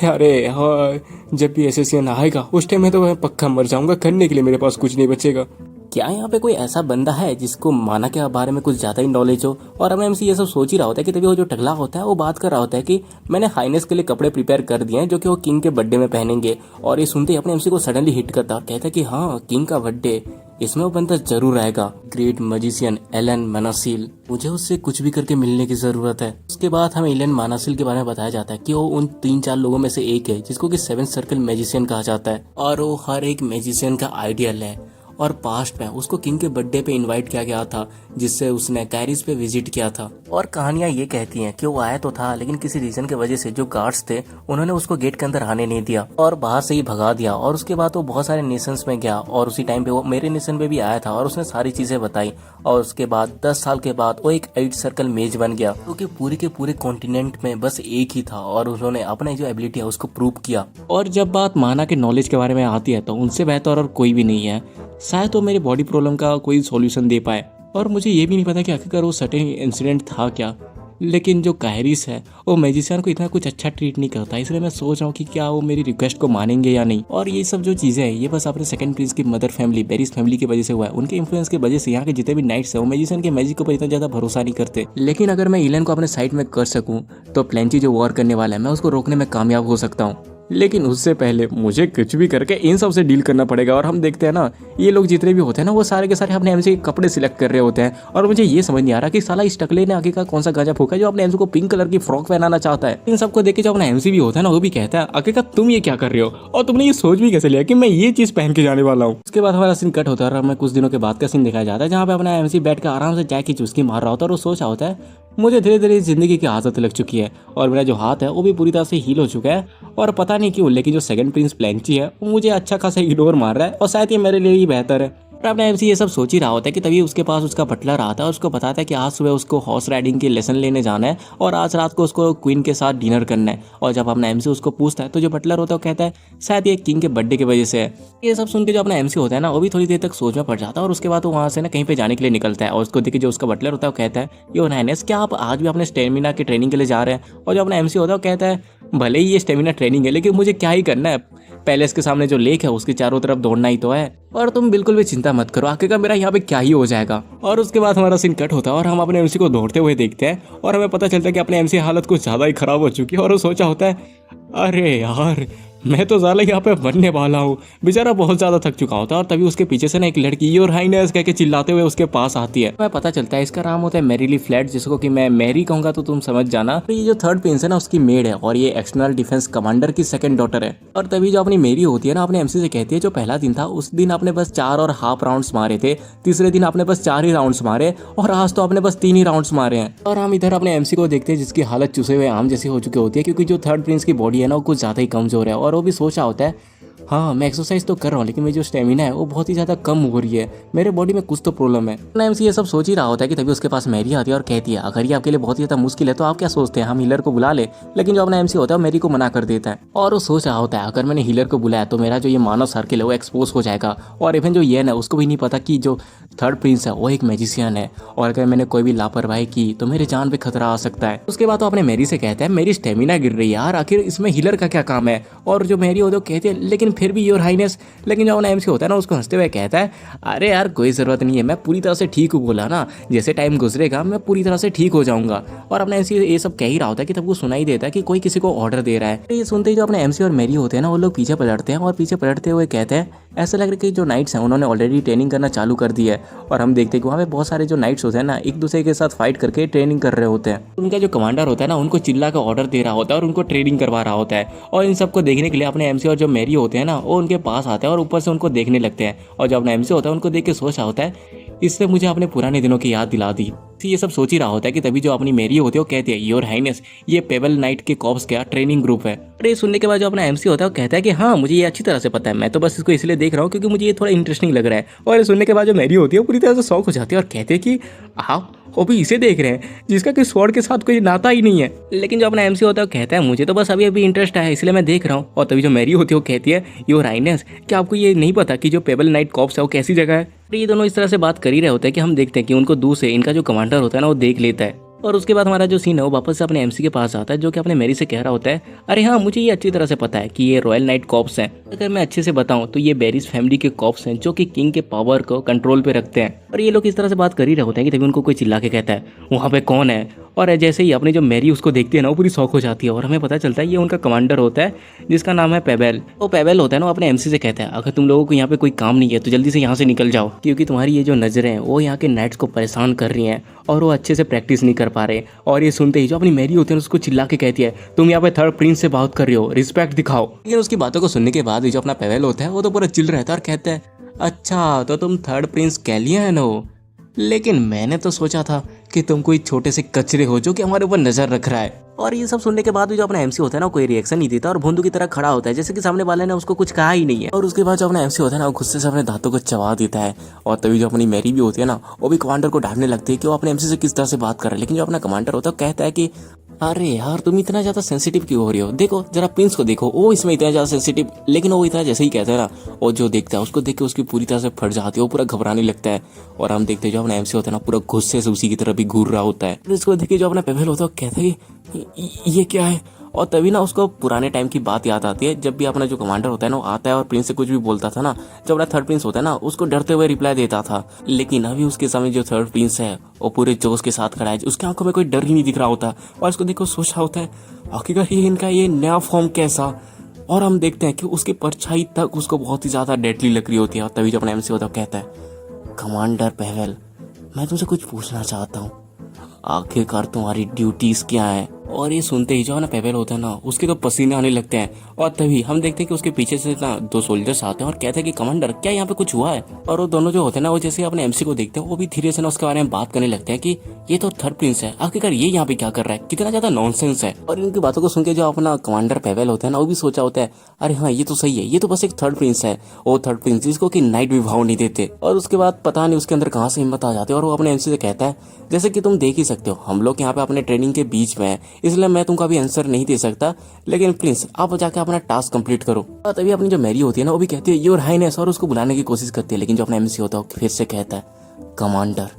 अरे हाँ, जब भी एसेसियन आएगा उस टाइम में तो मैं पक्का मर जाऊंगा, करने के लिए मेरे पास कुछ नहीं बचेगा। क्या यहाँ पे कोई ऐसा बंदा है जिसको माना के बारे में कुछ ज्यादा ही नॉलेज हो? और हमें एमसी ये सब सोच ही रहा होता है कि तभी वो जो टकला होता है वो बात कर रहा होता है कि मैंने हाइनेस के लिए कपड़े प्रिपेयर कर दिए हैं जो कि वो किंग के बर्थडे में पहनेंगे। और ये सुनते ही अपने एमसी को सडनली हिट करता है और कहता है कि हाँ, किंग का बर्थडे, इसमें वो बंदा जरूर आएगा, ग्रेट मैजिशियन एलन मानासिल, मुझे उससे कुछ भी करके मिलने की जरूरत है। उसके बाद हमें एलन मानासिल के बारे में बताया जाता है कि वो उन 3-4 लोगों में से एक है जिसको कि 7th सर्कल मैजिशियन कहा जाता है, और वो हर एक मैजिशियन का आइडियल है। और पास्ट में उसको किंग के बर्थडे पे इनवाइट किया गया था, जिससे उसने कायरिस पे विजिट किया था। और कहानियां ये कहती हैं कि वो आया तो था, लेकिन किसी रीजन की वजह से जो गार्ड्स थे उन्होंने उसको गेट के अंदर आने नहीं दिया और बाहर से ही भगा दिया। और उसके बाद वो बहुत सारे नेशंस में गया, और उसी टाइम पे वो मेरे नेशन पे भी आया था और उसने सारी चीजें बताई। और उसके बाद 10 साल के बाद वो एक 8 सर्कल मेज बन गया, क्योंकि पूरे के पूरे कॉन्टिनेंट में बस एक ही था, और उन्होंने अपने जो एबिलिटी है उसको प्रूव किया। और जब बात माना के नॉलेज के बारे में आती है तो उनसे बेहतर और कोई भी नहीं है। शायद तो मेरी बॉडी प्रॉब्लम का कोई सॉल्यूशन दे पाए। और मुझे ये भी नहीं पता कि आखिरकार वो सर्टेन इंसिडेंट था क्या, लेकिन जो कायरिस है वो मैजिशियन को इतना कुछ अच्छा ट्रीट नहीं करता, इसलिए मैं सोच रहा हूँ कि क्या वो मेरी रिक्वेस्ट को मानेंगे या नहीं। और ये सब जो चीज़ें हैं ये बस अपने सेकंड प्रिंस की मदर फैमिली बेरिस फैमिली की वजह से हुआ है, उनके इन्फ्लुएंस की वजह से यहाँ के जितने भी नाइट्स हैं वो मैजिशियन के मैजिक के ऊपर इतना ज़्यादा भरोसा नहीं करते। लेकिन अगर मैं इलन को अपने साइड में कर सकूँ तो प्लेंची जो वॉर करने वाला है मैं उसको रोकने में कामयाब हो सकता हूँ। लेकिन उससे पहले मुझे कुछ भी करके इन सब से डील करना पड़ेगा। और हम देखते हैं ना, ये लोग जितने भी होते हैं ना वो सारे के सारे अपने एमसी के कपड़े सिलेक्ट कर रहे होते हैं, और मुझे ये समझ नहीं आ रहा कि साला इस टकले ने आगे का कौन सा गांजा फूका जो अपने एमसी को पिंक कलर की फ्रॉक पहनाना चाहता है। इन सबको देख के जो अपना एमसी भी होता है ना वो भी कहता है आगे का तुम ये क्या कर रहे हो, और तुमने ये सोच भी कैसे लिया कि मैं ये चीज पहन के जाने वाला हूँ। उसके बाद हमारा सीन कट होता है और हमें कुछ दिनों के बाद का सीन दिखाया जाता है जहाँ पे अपना एमसी बैठ कर आराम से चाय की चुस्की मार रहा होता है और वो सोच रहा होता है मुझे धीरे धीरे जिंदगी की आदत लग चुकी है, और मेरा जो हाथ है वो भी पूरी तरह से हील हो चुका है। और पता नहीं क्यों, लेकिन जो सेकंड प्रिंस प्लेंची है वो मुझे अच्छा खासा इग्नोर मार रहा है, और शायद ये मेरे लिए ही बेहतर है। और अपने एमसी ये सब सोच ही रहा होता है कि तभी उसके पास उसका बटलर आता है और उसको बताता है कि आज सुबह उसको हॉर्स राइडिंग के लेसन लेने जाना है और आज रात को उसको क्वीन के साथ डिनर करना है। और जब अपना एमसी उसको पूछता है तो जो बटलर होता है वो कहता है शायद ये किंग के बर्थडे की वजह से है। ये सब सुन के जो अपना एमसी होता है ना वो भी थोड़ी देर तक सोच में पड़ जाता है, और उसके बाद वो वहाँ से ना कहीं पे जाने के लिए निकलता है। और उसको देख के जो उसका बटलर होता है वो कहता है योर हाइनेस, क्या आप आज भी अपने स्टेमिना की ट्रेनिंग के लिए जा रहे हैं? और जो अपना एमसी होता है वो कहता है भले ही ये स्टेमिना ट्रेनिंग है, लेकिन मुझे क्या ही करना है, पैलेस के सामने जो लेक है उसके चारों तरफ दौड़ना ही तो है, और तुम बिल्कुल भी चिंता मत करो, आखिरकार मेरा यहाँ पे क्या ही हो जाएगा। और उसके बाद हमारा सीन कट होता है और हम अपने एमसी को दौड़ते हुए देखते हैं, और हमें पता चलता है कि अपने एमसी हालत कुछ ज़्यादा ही खराब हो चुकी है। और वो सोचा होता है अरे यार मैं तो ज़्यादा यहाँ पे मरने वाला हूँ। बेचारा बहुत ज़्यादा थक चुका होता है, और तभी उसके पीछे से ना एक लड़की योर हाइनेस कह के चिल्लाते हुए उसके पास आती है। हमें पता चलता है इसका नाम होता है मैरीली फ्लैट, जिसको कि मैं मैरी कहूँगा तो तुम समझ जाना। तो ये जो थर्ड प्रिंस है ना उसकी मेड है, और ये एक्सटर्नल डिफेंस कमांडर की सेकंड डॉटर है। और तभी जो अपनी मेरी होती है ना अपने एमसी से कहती है जो पहला दिन था उस दिन आपने बस 4.5 राउंड्स मारे थे, तीसरे दिन आपने बस 4 ही राउंड्स मारे, और आज तो आपने बस 3 ही राउंड्स मारे हैं। और हम इधर अपने एमसी को देखते हैं जिसकी हालत चूसे हुए आम जैसी हो चुकी होती है, क्योंकि जो थर्ड प्रिंस की बॉडी है ना वो कुछ ज़्यादा ही कमजोर है। और वो भी सोचा होता है हाँ मैं एक्सरसाइज तो कर रहा हूँ, लेकिन मेरी जो स्टेमिना है वो बहुत ही ज़्यादा कम हो रही है, मेरे बॉडी में कुछ तो प्रॉब्लम है। एमसी ये सब सोच ही रहा होता है कि तभी उसके पास मैरी आती है और कहती है अगर ये आपके लिए बहुत ही ज़्यादा मुश्किल है तो आप क्या सोचते हैं हम हीलर को बुला ले। लेकिन जो अपना एमसी होता है मैरी को मना कर देता है, और वो सोच रहा होता है अगर मैंने हीलर को बुलाया तो मेरा जो ये मानव सर्किल है वो एक्सपोज हो जाएगा, और इवन जो येन है उसको भी नहीं पता कि जो थर्ड प्रिंस है वो एक मैजिशियन है, और अगर मैंने कोई भी लापरवाही की तो मेरे जान पे खतरा आ सकता है। उसके बाद वो अपने मैरी से कहता है मेरी स्टेमिना गिर रही है यार, आखिर इसमें हीलर का क्या काम है। और जो मैरी होती है कहती है लेकिन फिर भी योर हाइनेस। लेकिन जो अपना एमसी होता है ना उसको हंसते हुए कहता है अरे यार कोई ज़रूरत नहीं है, मैं पूरी तरह से ठीक हूँ बोला ना, जैसे टाइम गुजरेगा मैं पूरी तरह से ठीक हो जाऊंगा। और अपना एमसी ये सब कह ही रहा होता है कि तब वो सुनाई देता है कि कोई किसी को ऑर्डर दे रहा है। ये सुनते ही जो अपने एमसी और मैरी होते हैं ना वो लोग पीछे पलटते हैं और पीछे पलटते हुए कहते हैं ऐसा लग रहा है कि जो नाइट्स हैं उन्होंने ऑलरेडी ट्रेनिंग करना चालू कर दी है। और हम देखते हैं कि वहाँ पे बहुत सारे जो नाइट्स होते हैं ना एक दूसरे के साथ फाइट करके ट्रेनिंग कर रहे होते हैं। उनका जो कमांडर होता है ना उनको चिल्ला का ऑर्डर दे रहा होता है और उनको ट्रेनिंग करवा रहा होता है। और इन सबको देखने के लिए अपने एमसी और जो मैरी होते हैं ना वो उनके पास आते हैं और ऊपर से उनको देखने लगते हैं। और जो अपना एमसी होता है उनको देख के सोच रहा होता है इसने मुझे अपने पुराने दिनों की याद दिला दी। ये सब सोच ही रहा होता है कि तभी जो अपनी मैरी होती है वो कहती है योर हाइनेस ये पेबल नाइट के कॉप्स का ट्रेनिंग ग्रुप है। और ये सुनने के बाद जो अपना एमसी होता है वो कहता है कि हाँ मुझे ये अच्छी तरह से पता है, मैं तो बस इसको इसलिए देख रहा हूँ क्योंकि मुझे ये थोड़ा इंटरेस्टिंग लग रहा है। और ये सुनने के बाद जो मैरी होती है वो पूरी तरह से शौक हो जाती है और कहते हैं कि आप वो भी इसे देख रहे हैं जिसका कि स्वॉर्ड के साथ कोई नाता ही नहीं है। लेकिन जो अपना एमसी होता है वो कहता है मुझे तो बस अभी अभी इंटरेस्ट है इसलिए मैं देख रहा हूँ। और तभी जो मैरी होती है वो कहती है योर हाइनेस क्या आपको ये नहीं पता कि जो पेबल नाइट कॉप्स है वो कैसी जगह है। ये दोनों इस तरह से बात कर ही रहे होते हैं कि हम देखते हैं कि उनको दूर से इनका जो कमांडर होता है ना वो देख लेता है। और उसके बाद हमारा जो सीन है वो वापस से अपने एमसी के पास आता है जो कि अपने मैरी से कह रहा होता है अरे हाँ मुझे ये अच्छी तरह से पता है कि ये रॉयल नाइट कॉप्स हैं। अगर मैं अच्छे से बताऊं तो ये बेरिस फैमिली के कॉप्स हैं जो कि किंग के पावर को कंट्रोल पे रखते हैं। और ये लोग इस तरह से बात कर ही रहे होते हैं कि तभी उनको कोई चिल्ला के कहता है वहाँ पे कौन है। और जैसे ही अपनी जो मैरी उसको देखती है ना वो पूरी शौक हो जाती है और हमें पता चलता है ये उनका कमांडर होता है जिसका नाम है पेबेल। वो पेबेल होता है ना अपने एमसी से कहता है अगर तुम लोगों को यहाँ पे कोई काम नहीं है तो जल्दी से यहाँ से निकल जाओ क्योंकि तुम्हारी ये जो नजरें हैं वो यहाँ के नाइट्स को परेशान कर रही हैं और वो अच्छे से प्रैक्टिस नहीं कर पा रहे। और ये सुनते ही जो अपनी मैरी होती है उसको चिल्ला के कहती है तुम यहाँ पे थर्ड प्रिंस से बात कर रहे हो, रिस्पेक्ट दिखाओ। लेकिन उसकी बातों को सुनने के बाद जो अपना पेबेल होता है वो तो पूरा चिल रहता है और कहता है अच्छा तो तुम थर्ड प्रिंस कैलियन हो, लेकिन मैंने तो सोचा था कि तुम कोई छोटे से कचरे हो जो कि हमारे ऊपर नजर रख रहा है। और ये सब सुनने के बाद भी जो अपना एमसी होता है ना कोई रिएक्शन नहीं देता और भोंदू की तरह खड़ा होता है जैसे कि सामने वाले ने उसको कुछ कहा ही नहीं है। और उसके बाद जो अपना एमसी होता है ना वो गुस्से से अपने दांतों को चबा देता है। और तभी जो अपनी मैरी भी होती है ना वो भी कमांडर को डांटने लगती है कि वो अपने एमसी से किस तरह से बात कर रहा है। लेकिन जो अपना कमांडर होता है कहता है कि अरे यार तुम इतना ज्यादा सेंसिटिव क्यों हो रही हो, देखो जरा प्रिंस को देखो वो इसमें इतना ज्यादा सेंसिटिव। लेकिन वो इतना जैसे ही कहता है ना और जो देखता है उसको देख के उसकी पूरी तरह से फट जाती है, वो पूरा घबराने लगता है। और हम देखते हैं जो अपना एमसी होता है ना पूरा गुस्से से उसी की तरफ भी घूर रहा होता है। इसको देख के जो अपना पेबेल होता है कहता है कि ये क्या है। और तभी ना उसको पुराने टाइम की बात याद आती है जब भी अपना जो कमांडर होता है ना वो आता है और प्रिंस से कुछ भी बोलता था ना, जब अपना थर्ड प्रिंस होता है ना उसको डरते हुए रिप्लाई देता था। लेकिन अभी उसके सामने जो थर्ड प्रिंस है वो पूरे जोश के साथ खड़ा है, उसके आंखों में कोई डर ही नहीं दिख रहा होता। और इसको देखो सोच रहा होता है आखिरकार ये इनका ये नया फॉर्म कैसा। और हम देखते हैं कि उसकी परछाई तक उसको बहुत ही ज्यादा डेडली लग रही होती है। और तभी जो अपना एमसी होता है कहता है कमांडर पेबेल मैं तुमसे कुछ पूछना चाहता हूँ, आखिरकार तुम्हारी ड्यूटीज क्या है। और ये सुनते ही जो है ना पेबेल होता है ना उसके तो पसीने आने लगते हैं। और तभी हम देखते हैं कि उसके पीछे से ना दो सोल्जर्स आते हैं और कहते हैं कि कमांडर क्या यहाँ पे कुछ हुआ है। और वो दोनों जो होते हैं ना वो जैसे अपने एमसी को देखते हैं वो भी धीरे से ना उसके बारे में बात करने लगते हैं कि ये तो थर्ड प्रिंस है, आखिरकार ये यहाँ पे क्या कर रहा है, कितना ज्यादा नॉनसेंस है। और इनकी बातों को सुन के जो अपना कमांडर पेबेल होता है ना वो भी सोचा होता है अरे हाँ ये तो सही है, ये तो बस एक थर्ड प्रिंस है, वो थर्ड प्रिंस जिसको कि नाइट भी भाव नहीं देते। और उसके बाद पता नहीं उसके अंदर कहाँ से हिम्मत आ जाती है और वो अपने एमसी से कहता है जैसे कि तुम देख ही सकते हो हम लोग यहाँ पे अपने ट्रेनिंग के बीच में है इसलिए मैं तुमको अभी आंसर नहीं दे सकता, लेकिन प्लीज आप जाके अपना टास्क कंप्लीट करो। और तभी अपनी जो मैरी होती है ना वो भी कहती है योर हाइनेस और उसको बुलाने की कोशिश करती है। लेकिन जो अपना एमसी होता है वो फिर से कहता है कमांडर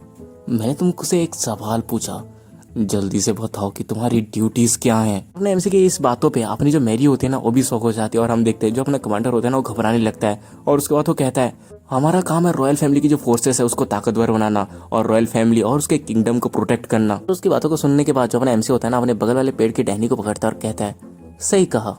मैंने तुमसे एक सवाल पूछा, जल्दी से बताओ कि तुम्हारी ड्यूटीज क्या हैं। अपने एमसी की इस बातों पे अपनी जो मैरी होती है ना वो भी शौक हो जाती है। और हम देखते हैं जो अपना कमांडर होता है ना वो घबराने लगता है। और उसके बाद वो कहता है हमारा काम है रॉयल फैमिली की जो फोर्सेस है उसको ताकतवर बनाना और रॉयल फैमिली और उसके किंगडम को प्रोटेक्ट करना। तो उसकी बातों को सुनने के बाद जो अपना एमसी होता है ना अपने बगल वाले पेड़ की टहनी को पकड़ता है और कहता है सही कहा,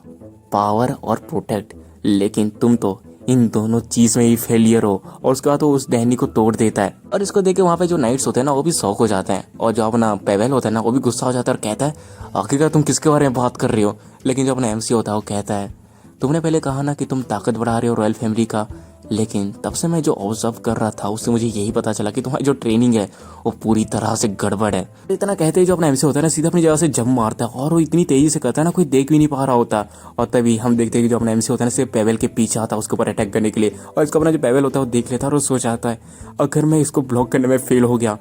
पावर और प्रोटेक्ट, लेकिन तुम तो इन दोनों चीज में ही फेलियर हो। और उसके बाद वो उस डहनी को तोड़ देता है। और इसको देख के वहाँ पे जो नाइट्स होते हैं ना वो भी शौक हो जाते हैं। और जो अपना पेबेल होता है ना वो भी गुस्सा हो जाता है और कहता है आखिरकार तुम किसके बारे में बात कर रही हो। लेकिन जो अपना एमसी होता है वो कहता है तुमने पहले कहा ना कि तुम ताकत बढ़ा रहे हो रॉयल फैमिली का, लेकिन तब से मैं जो ऑब्जर्व कर रहा था उससे मुझे यही पता चला कि तुम्हारी जो ट्रेनिंग है वो पूरी तरह से गड़बड़ है। इतना कहते ही जो अपना एमसी होता है ना सीधा अपनी जगह से जंप मारता है और वो इतनी तेजी से करता है ना कोई देख भी नहीं पा रहा होता। और तभी हम देखते हैं कि जो अपना एमसी होता है ना सिर्फ पेबेल के पीछे आता है उसके ऊपर अटैक करने के लिए। और इसको अपना जो पेबेल होता है वो देख लेता है और वो सोच आता है अगर मैं इसको ब्लॉक करने में फेल हो गया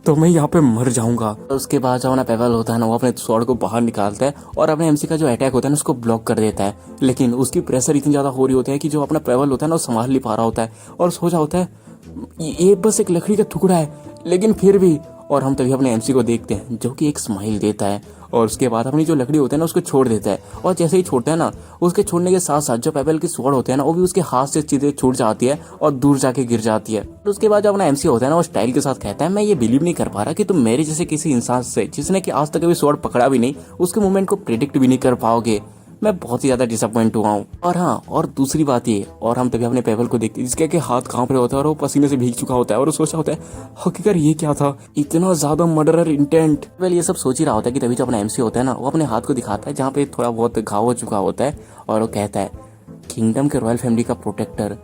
तो मैं यहाँ पे मर जाऊंगा। उसके बाद जो अपना पेबेल होता है ना वो अपने स्वॉर्ड को बाहर निकालता है और अपने एमसी का जो अटैक होता है ना उसको ब्लॉक कर देता है। लेकिन उसकी प्रेशर इतनी ज्यादा हो रही होती है कि जो अपना पेबेल होता है ना वो संभाल नहीं पा रहा होता है और सोचा होता है ये बस एक लकड़ी का टुकड़ा है, लेकिन फिर भी। और हम तभी अपने एमसी को देखते हैं जो कि एक स्माइल देता है और उसके बाद अपनी जो लकड़ी होता है ना उसको छोड़ देता है। और जैसे ही छोड़ता है ना, उसके छोड़ने के साथ साथ जो पेबल की स्वॉर्ड होते हैं ना वो भी उसके हाथ से सीधे छूट जाती है और दूर जाके गिर जाती है। और उसके बाद जो अपना एमसी होता है ना वो स्टाइल के साथ कहता है, मैं ये बिलीव नहीं कर पा रहा कि तुम मेरे जैसे किसी इंसान से जिसने कि आज तक कभी स्वॉर्ड पकड़ा भी नहीं उसके मूवमेंट को प्रिडिक्ट भी नहीं कर पाओगे। मैं बहुत ही ज्यादा डिसअपॉइंट हुआ हूँ। और हाँ, और दूसरी बात ये, और हम तभी अपने पेबल को देखते हैं जिसके के हाथ कांप रहे होता है और वो पसीने से भीग चुका होता है और वो सोचा होता है हकीकत ये क्या था, इतना ज्यादा मर्डरर इंटेंट। वेल ये सब सोच ही रहा होता है कि तभी जो अपना एमसी होता है ना वो अपने हाथ को दिखाता है जहाँ पे थोड़ा बहुत घाव हो चुका होता है और वो कहता है, किंगडम के रॉयल फैमिली का प्रोटेक्टर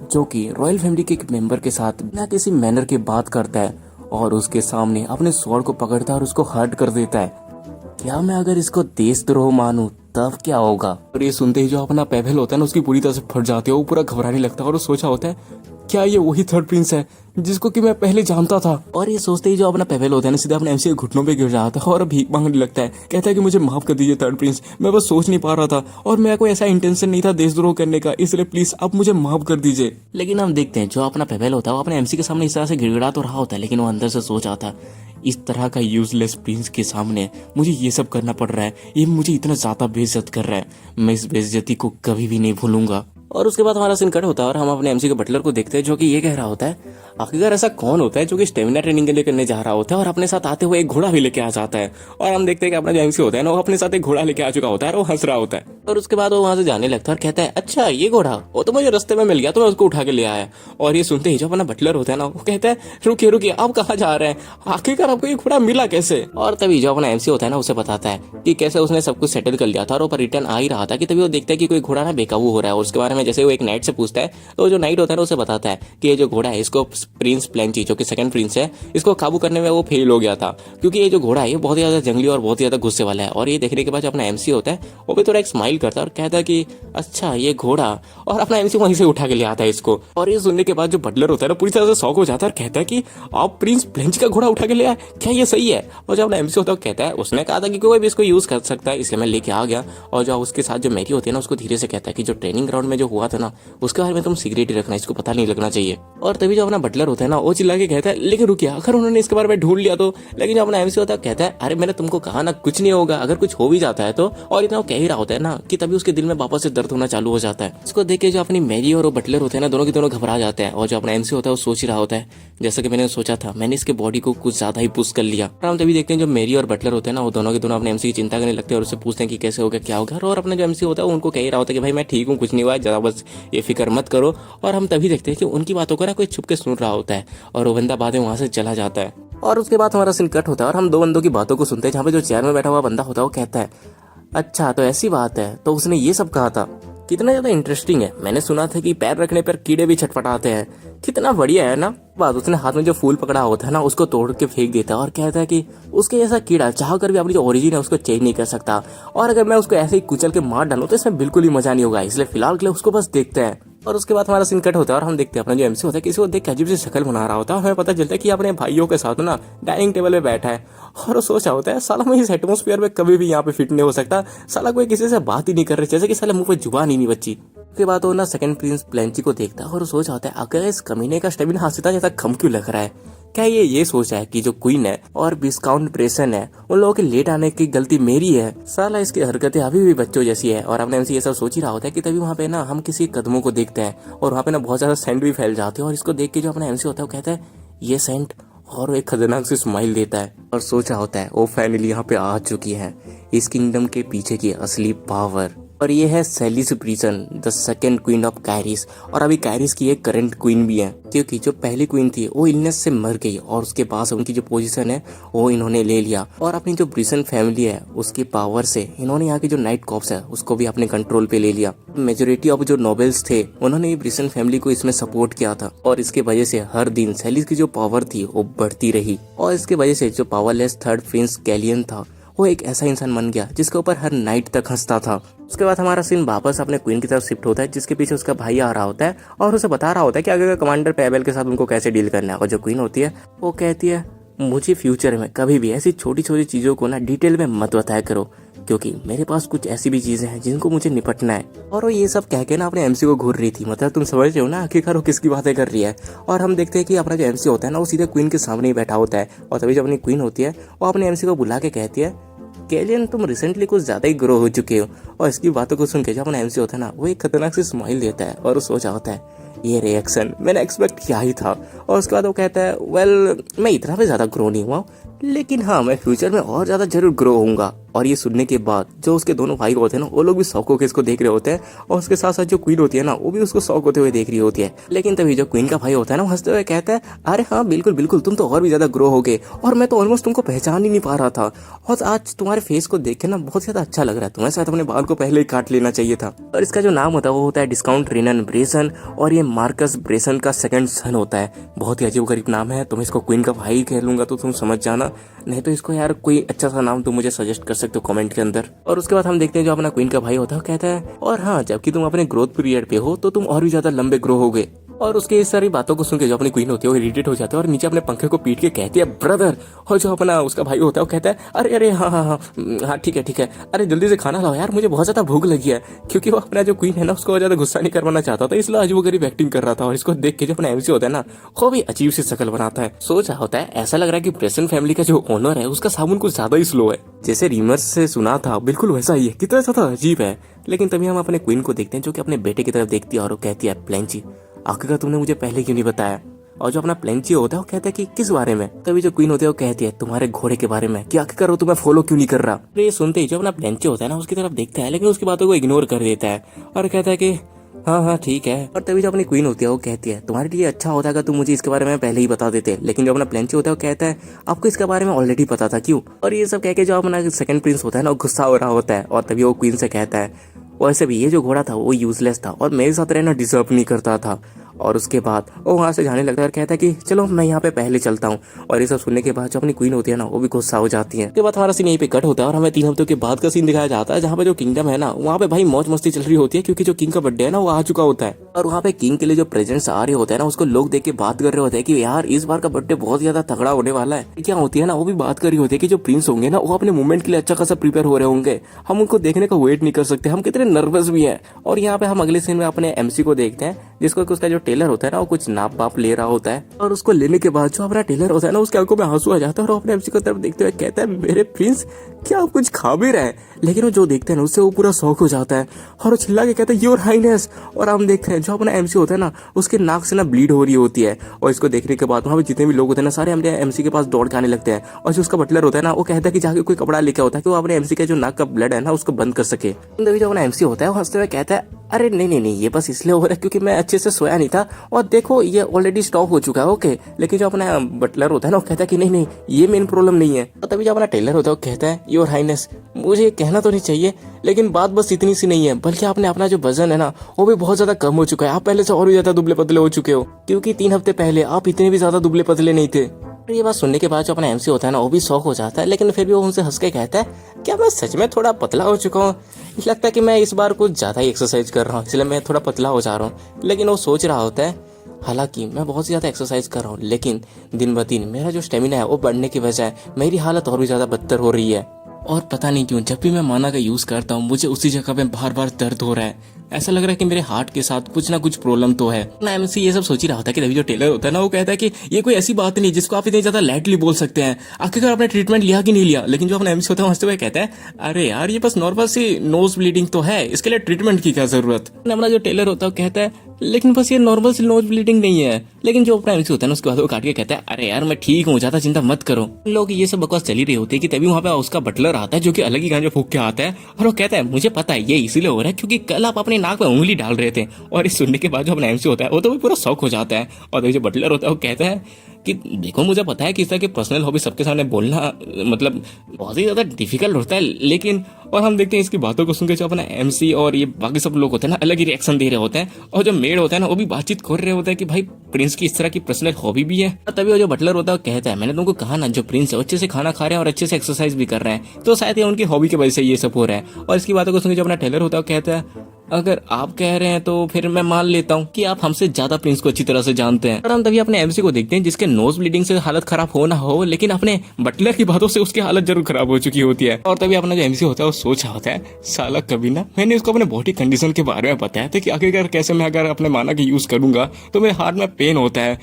जो कि रॉयल फैमिली के एक मेंबर के साथ बिना किसी मैनर की बात करता है और उसके सामने अपने स्वॉर्ड को पकड़ता है और उसको हर्ट कर देता है, क्या मैं अगर इसको देशद्रोह मानूं तब क्या होगा। और ये सुनते ही जो अपना पेबल होता है ना उसकी पूरी तरह से फट जाती है, वो पूरा घबराने लगता है और वो सोचा होता है क्या ये वही थर्ड प्रिंस है जिसको कि मैं पहले जानता था। और ये सोचते ही जो अपना पेबल होता है ना सीधा अपने एमसी के घुटनों पे गिर जाता है और भीख मांगने लगता है, कहता है कि मुझे माफ कर दीजिए थर्ड प्रिंस, मैं बस सोच नहीं पा रहा था और मेरा कोई ऐसा इंटेंशन नहीं था देशद्रोह करने का, इसलिए प्लीज आप मुझे माफ कर दीजिए। लेकिन हम देखते हैं जो अपना पेबल होता है वो अपने एमसी के सामने इस तरह से गिड़गिड़ा तो रहा होता है, लेकिन वो अंदर से सोच आता है इस तरह का यूजलेस प्रिंस के सामने मुझे ये सब करना पड़ रहा है, ये मुझे इतना ज्यादा बेइज्जत कर रहा है, मैं इस बेइज्जती को कभी भी नहीं भूलूंगा। और उसके बाद हमारा सीन कट होता है और हम अपने एमसी के बटलर को देखते हैं जो कि ये कह रहा होता है, आखिरकार ऐसा कौन होता है जो कि स्टेमिना ट्रेनिंग के लिए करने जा रहा होता है और अपने साथ आते हुए एक घोड़ा भी लेके आ जाता है। और हम देखते हैं कि अपना जो एमसी होता है ना वो अपने साथ एक घोड़ा लेके आ चुका होता है और वो हंस रहा होता है। और उसके बाद वो वहां से जाने लगता है और कहता है, अच्छा ये घोड़ा वो तो मुझे रास्ते में मिल गया तो मैं उसको उठा के ले आया। और ये सुनते ही जो अपना बटलर होता है ना वो कहता है, रुकिए रुकिए आप कहाँ जा रहे हैं, आखिरकार आपको ये घोड़ा मिला कैसे। और तभी जो अपना एमसी होता है ना उसे बताता है कि कैसे उसने सब कुछ सेटल कर लिया था और वो रिटर्न आ ही रहा था कि तभी वो देखता है कि कोई घोड़ा ना बेकाबू हो रहा है। और उसके बारे में जैसे वो एक नाइट से पूछता है तो जो नाइट होता है ना उसे बताता है कि ये जो घोड़ा है इसको प्रिंस प्लेंची जो कि सेकंड प्रिंस है इसको काबू करने में वो फेल हो गया था, क्योंकि ये जो घोड़ा है ये बहुत ही ज्यादा जंगली और बहुत ही ज्यादा गुस्से वाला है। और ये देखने के बाद जो अपना एमसी होता है वो भी थोड़ा एक स्माइल करता है और कहता है कि अच्छा ये घोड़ा, और अपना एमसी वहीं से उठा के ले आता है इसको। और ये सुनने के बाद जो बटलर होता है ना पूरी तरह से शॉक हो जाता है और कहता है कि आप प्रिंस प्लेंची का घोड़ा उठा के ले आए, क्या ये सही है। और जो अपना एमसी होता है कहता है उसने कहा था कि कोई भी इसको यूज कर सकता है इसलिए मैं लेके आ गया। और जो उसके साथ जो मैरी होती है ना उसको धीरे से कहता है कि जो ट्रेनिंग ग्राउंड में जो हुआ था ना उसके बारे में तुम सीक्रेट ही रखना, इसको पता नहीं लगना चाहिए। और तभी जो अपना बटलर होता है ना वो चिल्ला के कहता है, लेकिन रुकिए अगर उन्होंने इसके बारे में ढूंढ लिया तो। लेकिन जो अपना एमसी होता है कहता है, अरे मैंने तुमको कहा ना कुछ नहीं होगा, अगर कुछ हो भी जाता है तो। और इतना वो कह ही रहा होता है ना कि तभी उसके दिल में वापस से दर्द होना चालू हो जाता है। इसको देख के जो अपनी मैरी और वो बटलर होते हैं ना दोनों के दोनों घबरा जाते हैं। और जो अपना एमसी होता है वो सोच ही रहा होता है, जैसा कि मैंने सोचा था मैंने इसके बॉडी को कुछ ज्यादा ही पुश कर लिया। और हम तभी देखते हैं जो मैरी और बटलर होते हैं ना वो दोनों के दोनों अपने एमसी की चिंता करने लगते हैं और उससे पूछते हैं कि कैसे हो गया क्या हो गया। और अपना जो एमसी होता है उनको कह ही रहा होता है कि भाई मैं ठीक हूँ, कुछ नहीं हुआ, जरा बस ये फिक्र मत करो। और हम तभी देखते हैं कि उनकी बातों को ना कोई छुप के सुन रहा होता है और वो बंदा बाद में वहां से चला जाता है। और उसके बाद हमारा सीन कट होता है और हम दो बंदों की बातों को सुनते हैं जहाँ पे जो चेयर में बैठा हुआ बंदा होता है वो कहता है, अच्छा तो ऐसी बात है, तो उसने ये सब कहा था, कितना ज्यादा इंटरेस्टिंग है। मैंने सुना था कि पैर रखने पर कीड़े भी छटपटाते हैं, कितना बढ़िया है ना। बाद उसने हाथ में जो फूल पकड़ा होता है ना उसको तोड़ के फेंक देता है और कहता है कि उसके जैसा कीड़ा चाह कर भी अपनी जो ओरिजिन है उसको चेंज नहीं कर सकता, और अगर मैं उसको ऐसे ही कुचल के मार डालूं तो इसमें बिल्कुल ही मजा नहीं होगा, इसलिए फिलहाल के लिए उसको बस देखते हैं। और उसके बाद हमारा सीन कट होता है और हम देखते हैं अपना जो एमसी होता है किसी को देख के अजीब सी शक्ल बना रहा होता है। हमें पता चलता है कि अपने भाइयों के साथ ना डाइनिंग टेबल पे बैठा है और वो सोचा होता है, साला मैं इस एटमोस्फेयर में कभी भी यहाँ पे फिट नहीं हो सकता, साला कोई किसी से बात ही नहीं कर रहे, जैसे कि साला मुंह पे जुबान ही नहीं बच्ची। उसके बाद वो ना सेकंड प्रिंस प्लेंची को देखता है और वो सोच होता है, अगर इस कमीने का स्टेमिना हासिता जैसा कम क्यों लग रहा है, क्या ये सोचा है कि जो क्वीन है और विस्काउंट प्रेसन है उन लोगों के लेट आने की गलती मेरी है, साला इसकी हरकतें अभी भी बच्चों जैसी है। और अपने एमसी ये सब सोच ही रहा होता है कि तभी वहाँ पे ना हम किसी कदमों को देखते हैं और वहाँ पे ना बहुत ज्यादा सेंट भी फैल जाते हैं। और इसको देख के जो अपना एमसी होता है वो कहता है ये सेंट, और वो एक खतरनाक सी स्माइल देता है और सोच रहा होता है वो फाइनली यहाँ पे आ चुकी है इस किंगडम के पीछे की असली पावर, और ये है सेलिस ब्रीजन द सेकंड क्वीन ऑफ कैरिस। और अभी कैरिस की एक करंट क्वीन भी है, क्योंकि जो पहली क्वीन थी वो इलनेस से मर गई और उसके पास उनकी जो पोजीशन है वो इन्होंने ले लिया। और अपनी जो ब्रीजन फैमिली है उसकी पावर से इन्होंने यहाँ की जो नाइट कॉप्स है उसको भी अपने कंट्रोल पे ले लिया। मेजोरिटी ऑफ जो नोबल्स थे उन्होंने भी ब्रीजन फैमिली को इसमें सपोर्ट किया था और इसके वजह से हर दिन सेलिस की जो पावर थी वो बढ़ती रही। और इसके वजह से जो पावरलेस थर्ड प्रिंस कैलियन था वो एक ऐसा इंसान बन गया जिसके ऊपर हर नाइट तक हंसता था। उसके बाद हमारा सीन वापस अपने क्वीन की तरफ शिफ्ट होता है जिसके पीछे उसका भाई आ रहा होता है और उसे बता रहा होता है कि अगर कमांडर पेबल के साथ उनको कैसे डील करना है। और जो क्वीन होती है वो कहती है, मुझे फ्यूचर में कभी भी ऐसी छोटी छोटी चीजों को ना डिटेल में मत बताया करो, क्योंकि मेरे पास कुछ ऐसी भी चीजें हैं जिनको मुझे निपटना है। और वो ये सब कह के ना अपने एमसी को घूर रही थी। मतलब तुम समझ रहे हो ना आखिरकार वो किसकी बातें कर रही है। और हम देखते हैं कि अपना जो एमसी होता है ना वो सीधे क्वीन के सामने ही बैठा होता है। और तभी जब अपनी क्वीन होती है वो अपने एमसी को बुला के कहती है, कैलियन तुम रिसेंटली कुछ ज्यादा ही ग्रो हो चुके हो। और इसकी बातों को सुन के जो अपना एमसी होता है ना वो एक खतरनाक सी स्माइल देता है और वो सोचा होता है ये रिएक्शन मैंने एक्सपेक्ट किया ही था। और उसके बाद वो कहता है वेल मैं इतना भी ज्यादा ग्रो नहीं हुआ, लेकिन हाँ मैं फ्यूचर में और ज्यादा जरूर ग्रो होऊंगा। और ये सुनने के बाद जो उसके दोनों भाई होते हैं ना वो लोग भी शौक होकर इसको देख रहे होते हैं। और उसके साथ साथ जो क्वीन होती है ना वो भी उसको शौक होते हुए देख रही होती है। लेकिन तभी जो क्वीन का भाई होता है ना हंसते हुए कहता है, अरे हाँ बिल्कुल बिल्कुल तुम तो और भी ज्यादा ग्रो हो गए और मैं तो ऑलमोस्ट तुमको पहचान ही नहीं पा रहा था। और आज तुम्हारे फेस को देख के ना बहुत ज्यादा अच्छा लग रहा है, तुम्हें शायद अपने बाल को पहले ही काट लेना चाहिए था। और इसका जो नाम होता है वो होता है डिस्काउंट रेनन ब्रेसन। और ये मार्कस ब्रेसन का सेकंड सन होता है। बहुत ही अजीब गरीब नाम है। तुम इसको क्वीन का भाई कह लूंगा तो तुम समझ जाना, नहीं तो इसको यार कोई अच्छा सा नाम तुम मुझे सजेस्ट कर सकते हो कमेंट के अंदर। और उसके बाद हम देखते हैं जो अपना क्वीन का भाई होता है कहता है, और हाँ जबकि तुम अपने ग्रोथ पीरियड पे हो तो तुम और भी ज्यादा लंबे ग्रो हो गए। और उसके इस सारी बातों को सुन के जो अपनी क्वीन होती है वो इरिटेट हो जाता है और नीचे अपने पंखे को पीट के कहती है ब्रदर। और जो अपना उसका भाई होता है वो कहता है, अरे अरे हाँ हाँ हाँ हाँ ठीक है, अरे जल्दी से खाना लाओ यार मुझे बहुत ज्यादा भूख लगी है। क्योंकि वो अपना जो क्वीन है ना उसको ज्यादा गुस्सा नहीं करवाना चाहता था, इसलिए आज वो गरीब एक्टिंग कर रहा था। और इसको देख के जो अपना एमसी होता है ना वो भी अजीब सी शक्ल बनाता है। सोच रहा होता है ऐसा लग रहा है कि प्रेसन फैमिली का जो ओनर है उसका साबुन कुछ ज्यादा ही स्लो है। जैसे रीमर्स से सुना था बिल्कुल वैसा ही है, कितना ज्यादा अजीब है। लेकिन तभी हम अपने क्वीन को देखते हैं जो कि अपने बेटे की तरफ देखती है और वो कहती है, प्लेंची आखिरकार तुमने मुझे पहले क्यों नहीं बताया। और जो अपना प्लेंची होता है वो कहता है कि किस बारे में। तभी जो क्वीन होती है वो कहती है तुम्हारे घोड़े के बारे में, कि आखिरकार वो तुम्हें फॉलो क्यों नहीं कर रहा। तो ये सुनते ही जो अपना प्लेंची होता है ना उसकी तरफ देखता है लेकिन उसकी बातों को इग्नोर कर देता है और कहता है कि हाँ हाँ ठीक है। और तभी जो अपनी क्वीन होती है वो कहती है तुम्हारे लिए अच्छा होता है तुम मुझे इसके बारे में पहले ही बता देते। लेकिन जो अपना प्लेंची होता है वो कहता है आपको इसके बारे में ऑलरेडी पता था क्यों। और ये सब कह के जो अपना सेकंड प्रिंस होता है ना वो गुस्सा हो रहा होता है। और तभी वो क्वीन से कहता है वैसे भी ये जो घोड़ा था वो यूजलेस था और मेरे साथ रहना डिजर्व नहीं करता था। और उसके बाद वो वहाँ से जाने लगता है और कहता है कि चलो मैं यहाँ पे पहले चलता हूँ। और ये सब सुनने के बाद जो अपनी क्वीन होती है ना वो भी गुस्सा हो जाती है। उसके बाद हमारा सीन यहीं पे कट होता है और हमें 3 हफ्तों के बाद का सीन दिखाया जाता है जहाँ पे जो किंगडम है ना वहाँ पे भाई मौज मस्ती चल रही होती है क्योंकि जो किंग का बर्थडे है ना वो आ चुका होता है। और वहाँ पे किंग के लिए जो प्रेजेंट्स आ रहे होते हैं ना उसको लोग देख के बात कर रहे होते हैं कि यार इस बार का बर्थडे बहुत ज्यादा तगड़ा होने वाला है। क्या होती है ना वो भी बात कर रही होती है कि जो प्रिंस होंगे ना वो अपने मूवमेंट के लिए अच्छा खासा प्रिपेयर हो रहे होंगे, हम उनको देखने का वेट नहीं कर सकते, हम कितने नर्वस भी है। और यहाँ पे हम अगले सीन में अपने एमसी को देखते हैं जिसको उसका जो टेलर होता है ना वो कुछ नाप बाप ले रहा होता है। और उसको लेने के बाद जो अपना टेलर होता है ना उसके आंखों में आंसू आ जाता है और अपने एमसी की तरफ देखते हुए कहता है मेरे प्रिंस क्या आप कुछ खा भी रहे हैं। लेकिन वो जो देखते हैं ना उससे वो पूरा शौक हो जाता है और वो चिल्ला के कहता है योर हाइनेस। और हम देखते हैं जो अपना एमसी होता है ना उसके नाक से ना ब्लीड हो रही होती है। और इसको देखने के बाद वहाँ पे जितने भी लोग होते हैं ना सारे अपने एमसी के पास दौड़ के आने लगते हैं। और जो उसका बटलर होता है ना वो कहता है कि जाके कोई कपड़ा लेके होता है कि वो अपने एमसी का जो नाक का ब्लड है ना उसको बंद कर सके। तभी जो अपना एमसी होता है वो हंसते हुए कहता है अरे नहीं ये बस इसलिए हो रहा है क्योंकि मैं अच्छे से सोया नहीं था और देखो ये ऑलरेडी स्टॉप हो चुका है ओके। लेकिन जो अपना बटलर होता है ना वो कहता है कि नहीं ये मेन प्रॉब्लम नहीं है। तो तभी जो अपना टेलर होता है वो कहता है योर हाइनेस मुझे कहना तो नहीं चाहिए लेकिन बात बस इतनी सी नहीं है बल्कि आपने अपना जो वजन है ना वो भी बहुत ज्यादा कम हो चुका है। आप पहले से और भी ज्यादा दुबले पतले हो चुके हो क्योंकि 3 हफ्ते पहले आप इतने भी ज्यादा दुबले पतले नहीं थे। ये बात सुनने के बाद जो अपना एमसी होता है ना वो भी शौक हो जाता है लेकिन फिर भी वो उनसे हंस के कहता है क्या मैं सच में थोड़ा पतला हो चुका हूँ। लगता है कि मैं इस बार कुछ ज्यादा ही एक्सरसाइज कर रहा हूँ इसलिए मैं थोड़ा पतला हो जा रहा हूँ। लेकिन वो सोच रहा होता है हालांकि मैं बहुत ज्यादा एक्सरसाइज कर रहा हूँ लेकिन दिन ब दिन मेरा जो स्टेमिना है वो बढ़ने की बजाय मेरी हालत और भी ज्यादा बदतर हो रही है। और पता नहीं क्यों जब भी मैं माना का यूज करता हूँ मुझे उसी जगह पे बार बार दर्द हो रहा है। ऐसा लग रहा है कि मेरे हार्ट के साथ कुछ ना कुछ प्रॉब्लम तो है। ना एमसी ये सब सोच ही रहा होता है कि तभी जो टेलर होता है ना वो कहता है कि ये कोई ऐसी बात नहीं जिसको आप इतनी ज्यादा लाइटली बोल सकते हैं, आखिरकार आपने ट्रीटमेंट लिया कि नहीं लिया। लेकिन जो अपना एमसी होता है हंसते हुए कहता है अरे यार ये बस नॉर्मल सी नोज ब्लीडिंग तो है, इसके लिए ट्रीटमेंट की क्या जरूरत। अपना जो टेलर होता है कहता है लेकिन बस ये नॉर्मल सी नोज ब्लीडिंग नहीं है। लेकिन जो अपना एमसी होता है ना उसके बाद वो काट के कहता है अरे यार मैं ठीक हूँ ज्यादा चिंता मत करो। लोग ये सब बकवास चली रही होती है कि तभी वहाँ पे उसका बटलर आता है जो कि अलग ही गांजा फूक के आता है और वो कहता है मुझे पता है ये इसीलिए हो रहा है क्योंकि कल आप अपने नाक में उंगली डाल रहे थे। और इस सुनने के बाद जो अपना एमसी होता है वो तो भी पूरा शौक हो जाता है। और जो बटलर होता है वो कहता है कि देखो मुझे पता है कि इस तरह की पर्सनल हॉबी सबके सामने बोलना मतलब बहुत ही ज्यादा डिफिकल्ट होता है लेकिन। और हम देखते हैं इसकी बातों को सुनकर जो अपना एमसी और ये बाकी सब लोग होते हैं ना अलग ही रिएक्शन दे रहे होते हैं। और जो मेड होता है ना वो भी बातचीत कर रहे होते हैं कि भाई प्रिंस की इस तरह की पर्सनल हॉबी भी है। और तभी वो जो बटलर होता है कहता है मैंने तुमको कहा ना जो प्रिंस है अच्छे से खाना खा रहे हैं और अच्छे से एक्सरसाइज भी कर रहे हैं तो शायद ये उनकी हॉबी की वजह से ये सब हो रहा है। और इसकी बातों को सुनकर जो अपना टेलर होता है कहता है अगर आप कह रहे हैं तो फिर मैं मान लेता हूँ कि आप हमसे ज्यादा प्रिंस को अच्छी तरह से जानते हैं। और हम तभी अपने एमसी को देखते हैं जिसके नोज ब्लीडिंग से हालत खराब हो ना हो, लेकिन अपने बटलर की बातों से उसकी हालत जरूर खराब हो चुकी होती है। और तभी अपना जो एमसी होता है वो सोच रहा होता है, साला कभी ना मैंने उसको अपने बॉडी कंडीशन के बारे में बताया था कि आखिरकार कैसे मैं अगर अपने माना की यूज करूंगा तो मेरे हार्ट में पेन होता है,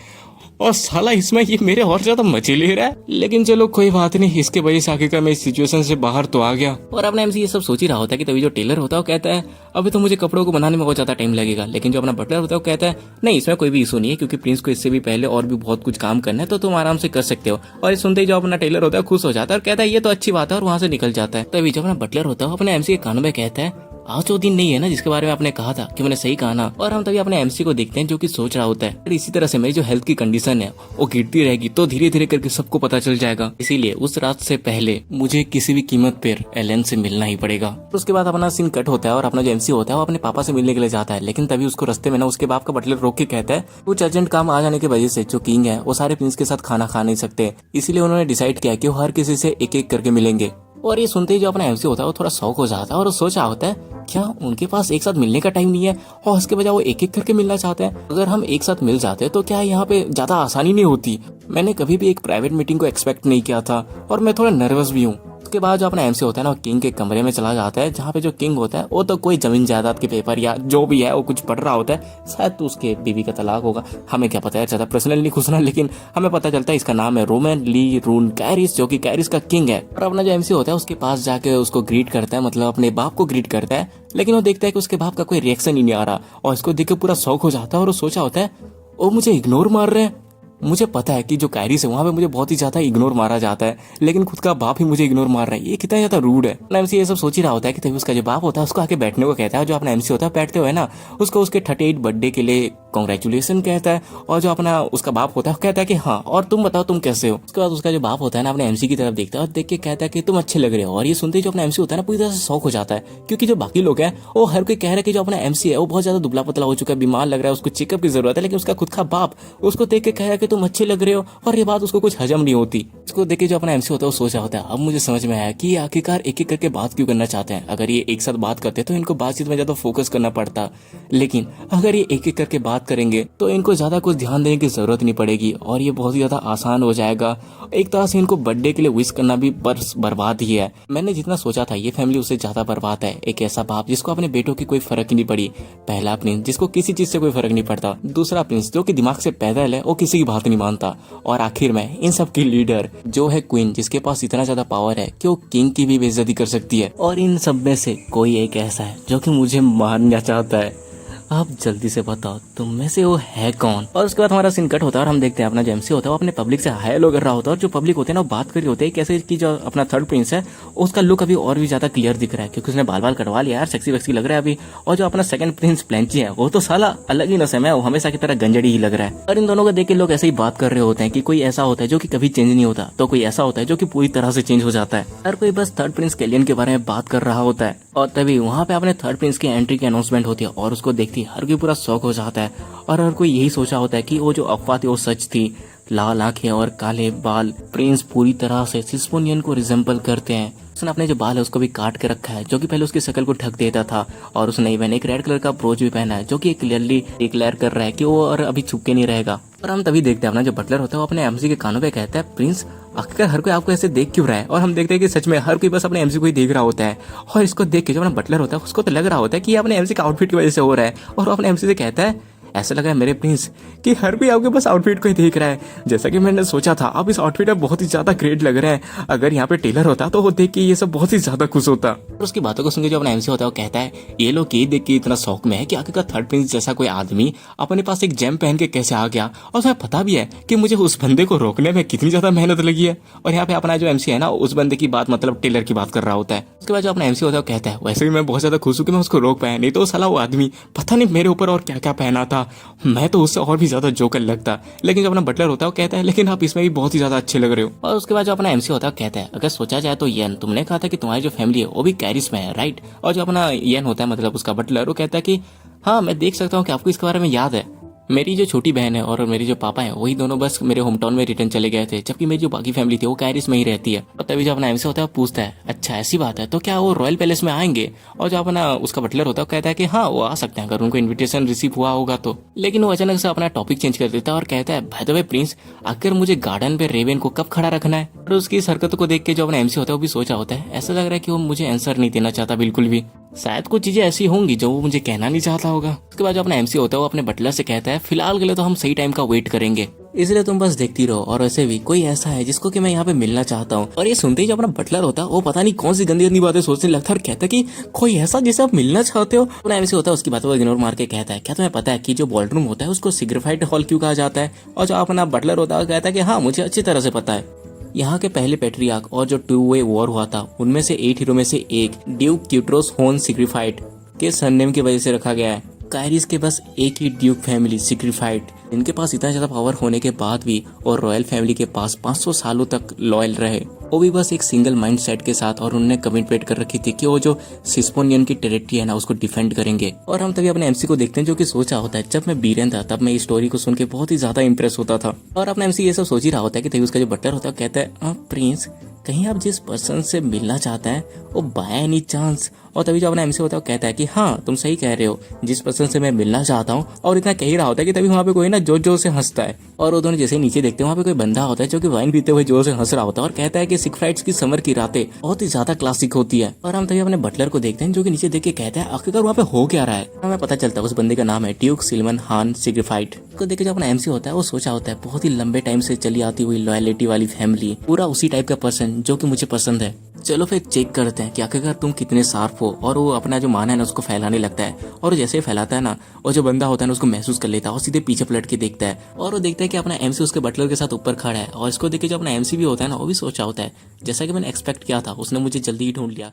और साला इसमें ये मेरे और ज्यादा मजे ले रहा है। लेकिन चलो कोई बात नहीं, इसके वजह से आखिरकार मैं इस सिचुएशन से बाहर तो आ गया। और अपना एमसी ये सब सोच ही रहा होता है कि तभी जो टेलर होता है वो कहता है, अभी तो मुझे कपड़ों को बनाने में बहुत ज्यादा टाइम लगेगा। लेकिन जो अपना बटलर होता है वो कहता है, नहीं इसमें कोई भी इशू नहीं है, क्योंकि प्रिंस को इससे भी पहले और भी बहुत कुछ काम करना है, तो तुम आराम से कर सकते हो। और ये सुनते ही जो अपना टेलर होता है खुश हो जाता है और कहता है ये तो अच्छी बात है, और वहां से निकल जाता है। तभी जो अपना बटलर होता है अपने एमसी के कानों में कहता है, आज वो दिन नहीं है ना जिसके बारे में आपने कहा था कि मैंने सही कहा ना। और हम तभी अपने एमसी को देखते हैं जो कि सोच रहा होता है, इसी तरह से मेरी जो हेल्थ की कंडीशन है वो गिरती रहेगी तो धीरे धीरे करके सबको पता चल जाएगा, इसीलिए उस रात से पहले मुझे किसी भी कीमत पर एलन से मिलना ही पड़ेगा। तो उसके बाद अपना सीन कट होता है और अपना जो एमसी होता है वो अपने पापा से मिलने के लिए जाता है। लेकिन तभी उसको रास्ते में ना उसके बाप का बटलर रोक के कहता है, कुछ अर्जेंट काम आ जाने की वजह से जो किंग है वो सारे प्रिंस के साथ खाना खा नहीं सकते, इसीलिए उन्होंने डिसाइड किया कि वो हर किसी से एक एक करके मिलेंगे। और ये सुनते ही जो अपना एमसी होता है वो थोड़ा शौक हो जाता है और सोच रहा होता है, क्या उनके पास एक साथ मिलने का टाइम नहीं है और उसके बजाय वो एक एक करके मिलना चाहते हैं। अगर हम एक साथ मिल जाते तो क्या यहाँ पे ज्यादा आसानी नहीं होती। मैंने कभी भी एक प्राइवेट मीटिंग को एक्सपेक्ट नहीं किया था और मैं थोड़ा नर्वस भी हूँ। उसके बाद जो अपना एमसी होता है ना वो किंग के कमरे में चला जाता है, जहाँ पे जो किंग होता है वो तो कोई जमीन जायदाद के पेपर या जो भी है वो कुछ पढ़ रहा होता है, शायद तो उसके बीवी का तलाक होगा, हमें क्या पता है, ज्यादा पर्सनल नहीं घुसना। लेकिन हमें पता चलता है इसका नाम है रोमन ली रून कैरिस, जो कि कैरिस का किंग है। और अपना जो एमसी होता है उसके पास जाके उसको ग्रीट करता है, मतलब अपने बाप को ग्रीट करता है। लेकिन वो देखता है कि उसके बाप का कोई रिएक्शन ही नहीं आ रहा और इसको देख के पूरा शौक हो जाता है और वो सोचा होता है, वो मुझे इग्नोर मार रहे हैं। मुझे पता है कि जो कैरिस है वहाँ पे मुझे बहुत ही ज्यादा इग्नोर मारा जाता है, लेकिन खुद का बाप ही मुझे इग्नोर मार रहा है, ये कितना ज्यादा रूड है। एमसी ये सब सोच ही रहा होता है कि तभी उसका जो बाप होता है उसको आके बैठने को कहता है। जो अपना एमसी होता है बैठते हुए ना उसको उसके 38 बर्थडे के लिए कॉन्ग्रेचुलेशन कहता है। और जो अपना उसका बाप होता है कहता है कि हाँ और तुम बताओ तुम कैसे हो। उसके बाद उसका जो बाप होता है ना अपने एमसी की तरफ देखता है और देख के कहता है कि तुम अच्छे लग रहे हो। और ये सुनते ही जो अपना एमसी होता है ना पूरी तरह से शौक हो जाता है, क्योंकि जो बाकी लोग हैं वो हर कोई कह रहा है कि जो अपना एमसी है वो बहुत ज्यादा दुबला पतला हो चुका है, बीमार लग रहा है, उसको चेकअप की जरूरत है। लेकिन उसका खुद का बाप उसको देख के कह रहा है कि तुम अच्छे लग रहे हो, और ये बात उसको कुछ हजम नहीं होती। इसको देख के जो अपना एमसी होता है वो सोच रहा होता है, अब मुझे समझ में आया कि ये आखिरकार एक एक करके बात क्यों करना चाहते हैं। अगर ये एक साथ बात करते तो इनको बातचीत में ज्यादा फोकस करना पड़ता, लेकिन अगर ये एक एक करके बात करेंगे तो इनको ज्यादा कुछ ध्यान देने की जरूरत नहीं पड़ेगी और ये बहुत ही ज्यादा आसान हो जाएगा। एक तरह से इनको बर्थडे के लिए विश करना भी बस बर्बाद ही है। मैंने जितना सोचा था ये फैमिली उससे ज्यादा बर्बाद है। एक ऐसा बाप जिसको अपने बेटों की कोई फर्क ही नहीं पड़ी, पहला प्रिंस जिसको किसी चीज से कोई फर्क नहीं पड़ता, दूसरा प्रिंस जो कि दिमाग से पैदल है वो किसी की बात नहीं मानता, और आखिर में इन सब की लीडर जो है क्वीन, जिसके पास इतना ज्यादा पावर है कि वो किंग की भी बेइज्जती कर सकती है। और इन सब में से कोई एक ऐसा है जो कि मुझे मारना चाहता है। आप जल्दी से बताओ तुम में से वो है कौन। और उसके बाद हमारा सीन कट होता है और हम देखते हैं अपना जो एमसी होता है वो अपने पब्लिक से हाय हेलो कर रहा होता है। और जो पब्लिक होते हैं ना वो बात कर रही होते हैं कैसे कि जो अपना थर्ड प्रिंस है उसका लुक अभी और भी ज्यादा क्लियर दिख रहा है, क्योंकि उसने बाल बाल कटवा लिया यार, सेक्सी वेक्सी लग रहा है अभी। और जो अपना सेकंड प्रिंस प्लेंची है वो तो साला अलग ही नस्ल है, वो हमेशा की तरह गंजड़ी ही लग रहा है। और इन दोनों को देख के लोग ऐसे ही बात कर रहे होते हैं कि कोई ऐसा होता है जो कि कभी चेंज नहीं होता, तो कोई ऐसा होता है जो कि पूरी तरह से चेंज हो जाता है। हर कोई बस थर्ड प्रिंस केलियन के बारे में बात कर रहा होता है। और तभी वहाँ पे अपने थर्ड प्रिंस की एंट्री की अनाउंसमेंट होती है और उसको देखती हर कोई पूरा शौक हो जाता है। और हर कोई यही सोचा होता है कि वो जो अफवाह थी वो सच थी। लाल आंखें और काले बाल, प्रिंस पूरी तरह से सिस्पोनियन को रिजेंबल करते हैं। उसने अपने जो बाल है उसको भी काट के रखा है, जो कि पहले उसकी शक्ल को ढक देता था। और उसने इवन एक रेड कलर का ब्रोच भी पहना है, जो कि क्लियरली डिक्लेयर कर रहा है कि वो और अभी छुप के नहीं रहेगा। और हम तभी देखते हैं अपना जो बटलर होता है वो अपने एमसी के कानों पे कहता है, प्रिंस आखिरकार हर कोई आपको ऐसे देख क्यों रहा है। और हम देखते हैं कि सच में हर कोई बस अपने एमसी को ही देख रहा होता है। और इसको देख के जो अपना बटलर होता है उसको तो लग रहा होता है कि ये अपने एमसी का आउटफिट की वजह से हो रहा है। और वो अपने एमसी से कहता है, ऐसा लगा है मेरे प्रिंस कि हर कोई आपके बस आउटफिट को ही देख रहा है। जैसा कि मैंने सोचा था आप इस आउटफिट में बहुत ही ज्यादा ग्रेट लग रहे हैं। अगर यहाँ पे टेलर होता तो वो देख के ये सब बहुत ही ज्यादा खुश होता। और उसकी बातों को सुन के जो अपना एमसी होता है वो कहता है, ये लोग ये देख के इतना शौक में है कि आखिरकार थर्ड प्रिंस जैसा कोई आदमी अपने पास एक जेम पहन के कैसे आ गया। और तुम्हें पता भी है कि मुझे उस बंदे को रोकने में कितनी ज्यादा मेहनत लगी है। और यहाँ पे अपना जो एमसी है ना उस बंदे की बात मतलब टेलर की बात कर रहा होता है। उसके बाद जो अपना एमसी होता है वो कहता है, वैसे भी मैं बहुत ज्यादा खुश हूँ कि मैं उसको रोक पाया, नहीं तो साला वो आदमी पता नहीं मेरे ऊपर और क्या क्या पहना था, मैं तो उससे और भी ज्यादा जोकर लगता। लेकिन जो अपना बटलर होता है वो कहता है, लेकिन आप इसमें भी बहुत ही ज्यादा अच्छे लग रहे हो। और उसके बाद जो अपना एमसी होता है कहता है, अगर सोचा जाए तो येन, तुमने कहा था कि तुम्हारी जो फैमिली है वो भी कैरिस में है, राइट। और जो अपना येन होता है मतलब उसका बटलर, वो कहता है कि हाँ मैं देख सकता हूँ कि आपको इसके बारे में याद है। मेरी जो छोटी बहन है और मेरे जो पापा हैं वही दोनों बस मेरे होम टाउन में रिटर्न चले गए थे, जबकि मेरी जो बाकी फैमिली थी वो कैरिस में ही रहती है। और तभी जो अपना एमसी होता है वो पूछता है, अच्छा ऐसी बात है तो क्या वो रॉयल पैलेस में आएंगे? और जो अपना उसका बटलर होता है वो कहता है कि हाँ वो आ सकते हैं अगर उनको इन्विटेशन रिसीव हुआ होगा तो। लेकिन वो अचानक से अपना टॉपिक चेंज कर देता है और कहता है, बाय द वे प्रिंस, आखिर मुझे गार्डन पे रेवेन को कब खड़ा रखना है? और उसकी इस हरकत को देख के जो अपना एमसी होता है वो भी सोचा होता है, ऐसा लग रहा है कि वो मुझे आंसर नहीं देना चाहता बिल्कुल भी। शायद कुछ चीजें ऐसी होंगी जो वो मुझे कहना नहीं चाहता होगा। उसके बाद जो अपना एमसी होता है वो अपने बटलर से कहता है, फिलहाल के लिए तो हम सही टाइम का वेट करेंगे, इसलिए तुम बस देखती रहो। और वैसे भी कोई ऐसा है जिसको कि मैं यहाँ पे मिलना चाहता हूँ। और ये सुनते ही जो अपना बटलर होता है वो पता नहीं कौन सी गंदी गंदी बातें सोचने लगता है और कहता है कि कोई ऐसा जिसे आप मिलना चाहते हो। अपना एमसी होता है उसकी बातों को इग्नोर मार के कहता है, क्या तुम्हें पता है कि जो बॉलरूम होता है उसको सिग्निफाइड हॉल क्यों कहा जाता है? और जो अपना बटलर होता है कहता है कि हाँ मुझे अच्छी तरह से पता है। यहाँ के पहले पैट्रियार्क और जो 2 वे वॉर हुआ था उनमें से 8 हीरो में से एक ड्यूक क्यूट्रोस होन सिग्निफाइड के सरनेम की वजह से रखा गया है। कायरिस के बस एक ही ड्यूक फैमिली सिग्निफाइड, इनके पास इतना ज्यादा पावर होने के बाद भी और रॉयल फैमिली के पास 500 सालों तक लॉयल रहे, वो भी बस एक सिंगल माइंड सेट के साथ। और उन्होंने कमिटमेंट कर रखी थी कि वो जो सिस्पोनियन की टेरिटरी है ना उसको डिफेंड करेंगे। और हम तभी अपने एमसी को देखते हैं जो कि सोचा होता है, जब मैं बीरेन था तब मैं इस स्टोरी को सुन के बहुत ही ज्यादा इंप्रेस होता था। और अपना एमसी ये सब सोच ही रहा होता है कि तभी उसका जो बटलर होता है कहता है, प्रिंस कहीं आप जिस पर्सन से मिलना चाहते हैं वो बाय एनी चांस? और तभी जो अपना एमसी होता है वो कहता है कि हाँ तुम सही कह रहे हो, जिस पर्सन से मैं मिलना चाहता हूँ। और इतना कह ही रहा होता है कि तभी वहाँ पे कोई ना जोर जोर से हंसता है। और वो दोनों जैसे नीचे देखते हैं वहाँ पे कोई बंदा होता है जो कि वाइन पीते हुए जोर से हंस रहा होता है और कहता है कि सिगफ्राइड्स की समर की रातें बहुत ही ज्यादा क्लासिक होती है। और हम तभी अपने बटलर को देखते हैं जो कि नीचे देख के कहता है, आखिरकार वहाँ पे हो क्या रहा है? हमें पता चलता है उस बंदे का नाम है ड्यूक सिल्वन हान सिग्निफाइड। को देख के जो अपना एमसी होता है वो सोचा होता है, बहुत ही लंबे टाइम से चली आती हुई लॉयलिटी वाली फैमिली, पूरा उसी टाइप का पर्सन जो कि मुझे पसंद है। चलो फिर चेक करते हैं कि आखिरकार तुम कितने शार्प हो। और वो अपना जो मान है ना उसको फैलाने लगता है। और जैसे फैलाता है ना, और जो बंदा होता है ना उसको महसूस कर लेता है और सीधे पीछे पलट के देखता है। और वो देखता है कि अपना एमसी उसके बटलर के साथ ऊपर खड़ा है। और इसको देख के जो अपना एमसी भी होता है ना वो भी सोचा होता है, जैसा कि मैंने एक्सपेक्ट किया था, उसने मुझे जल्दी ही ढूंढ लिया।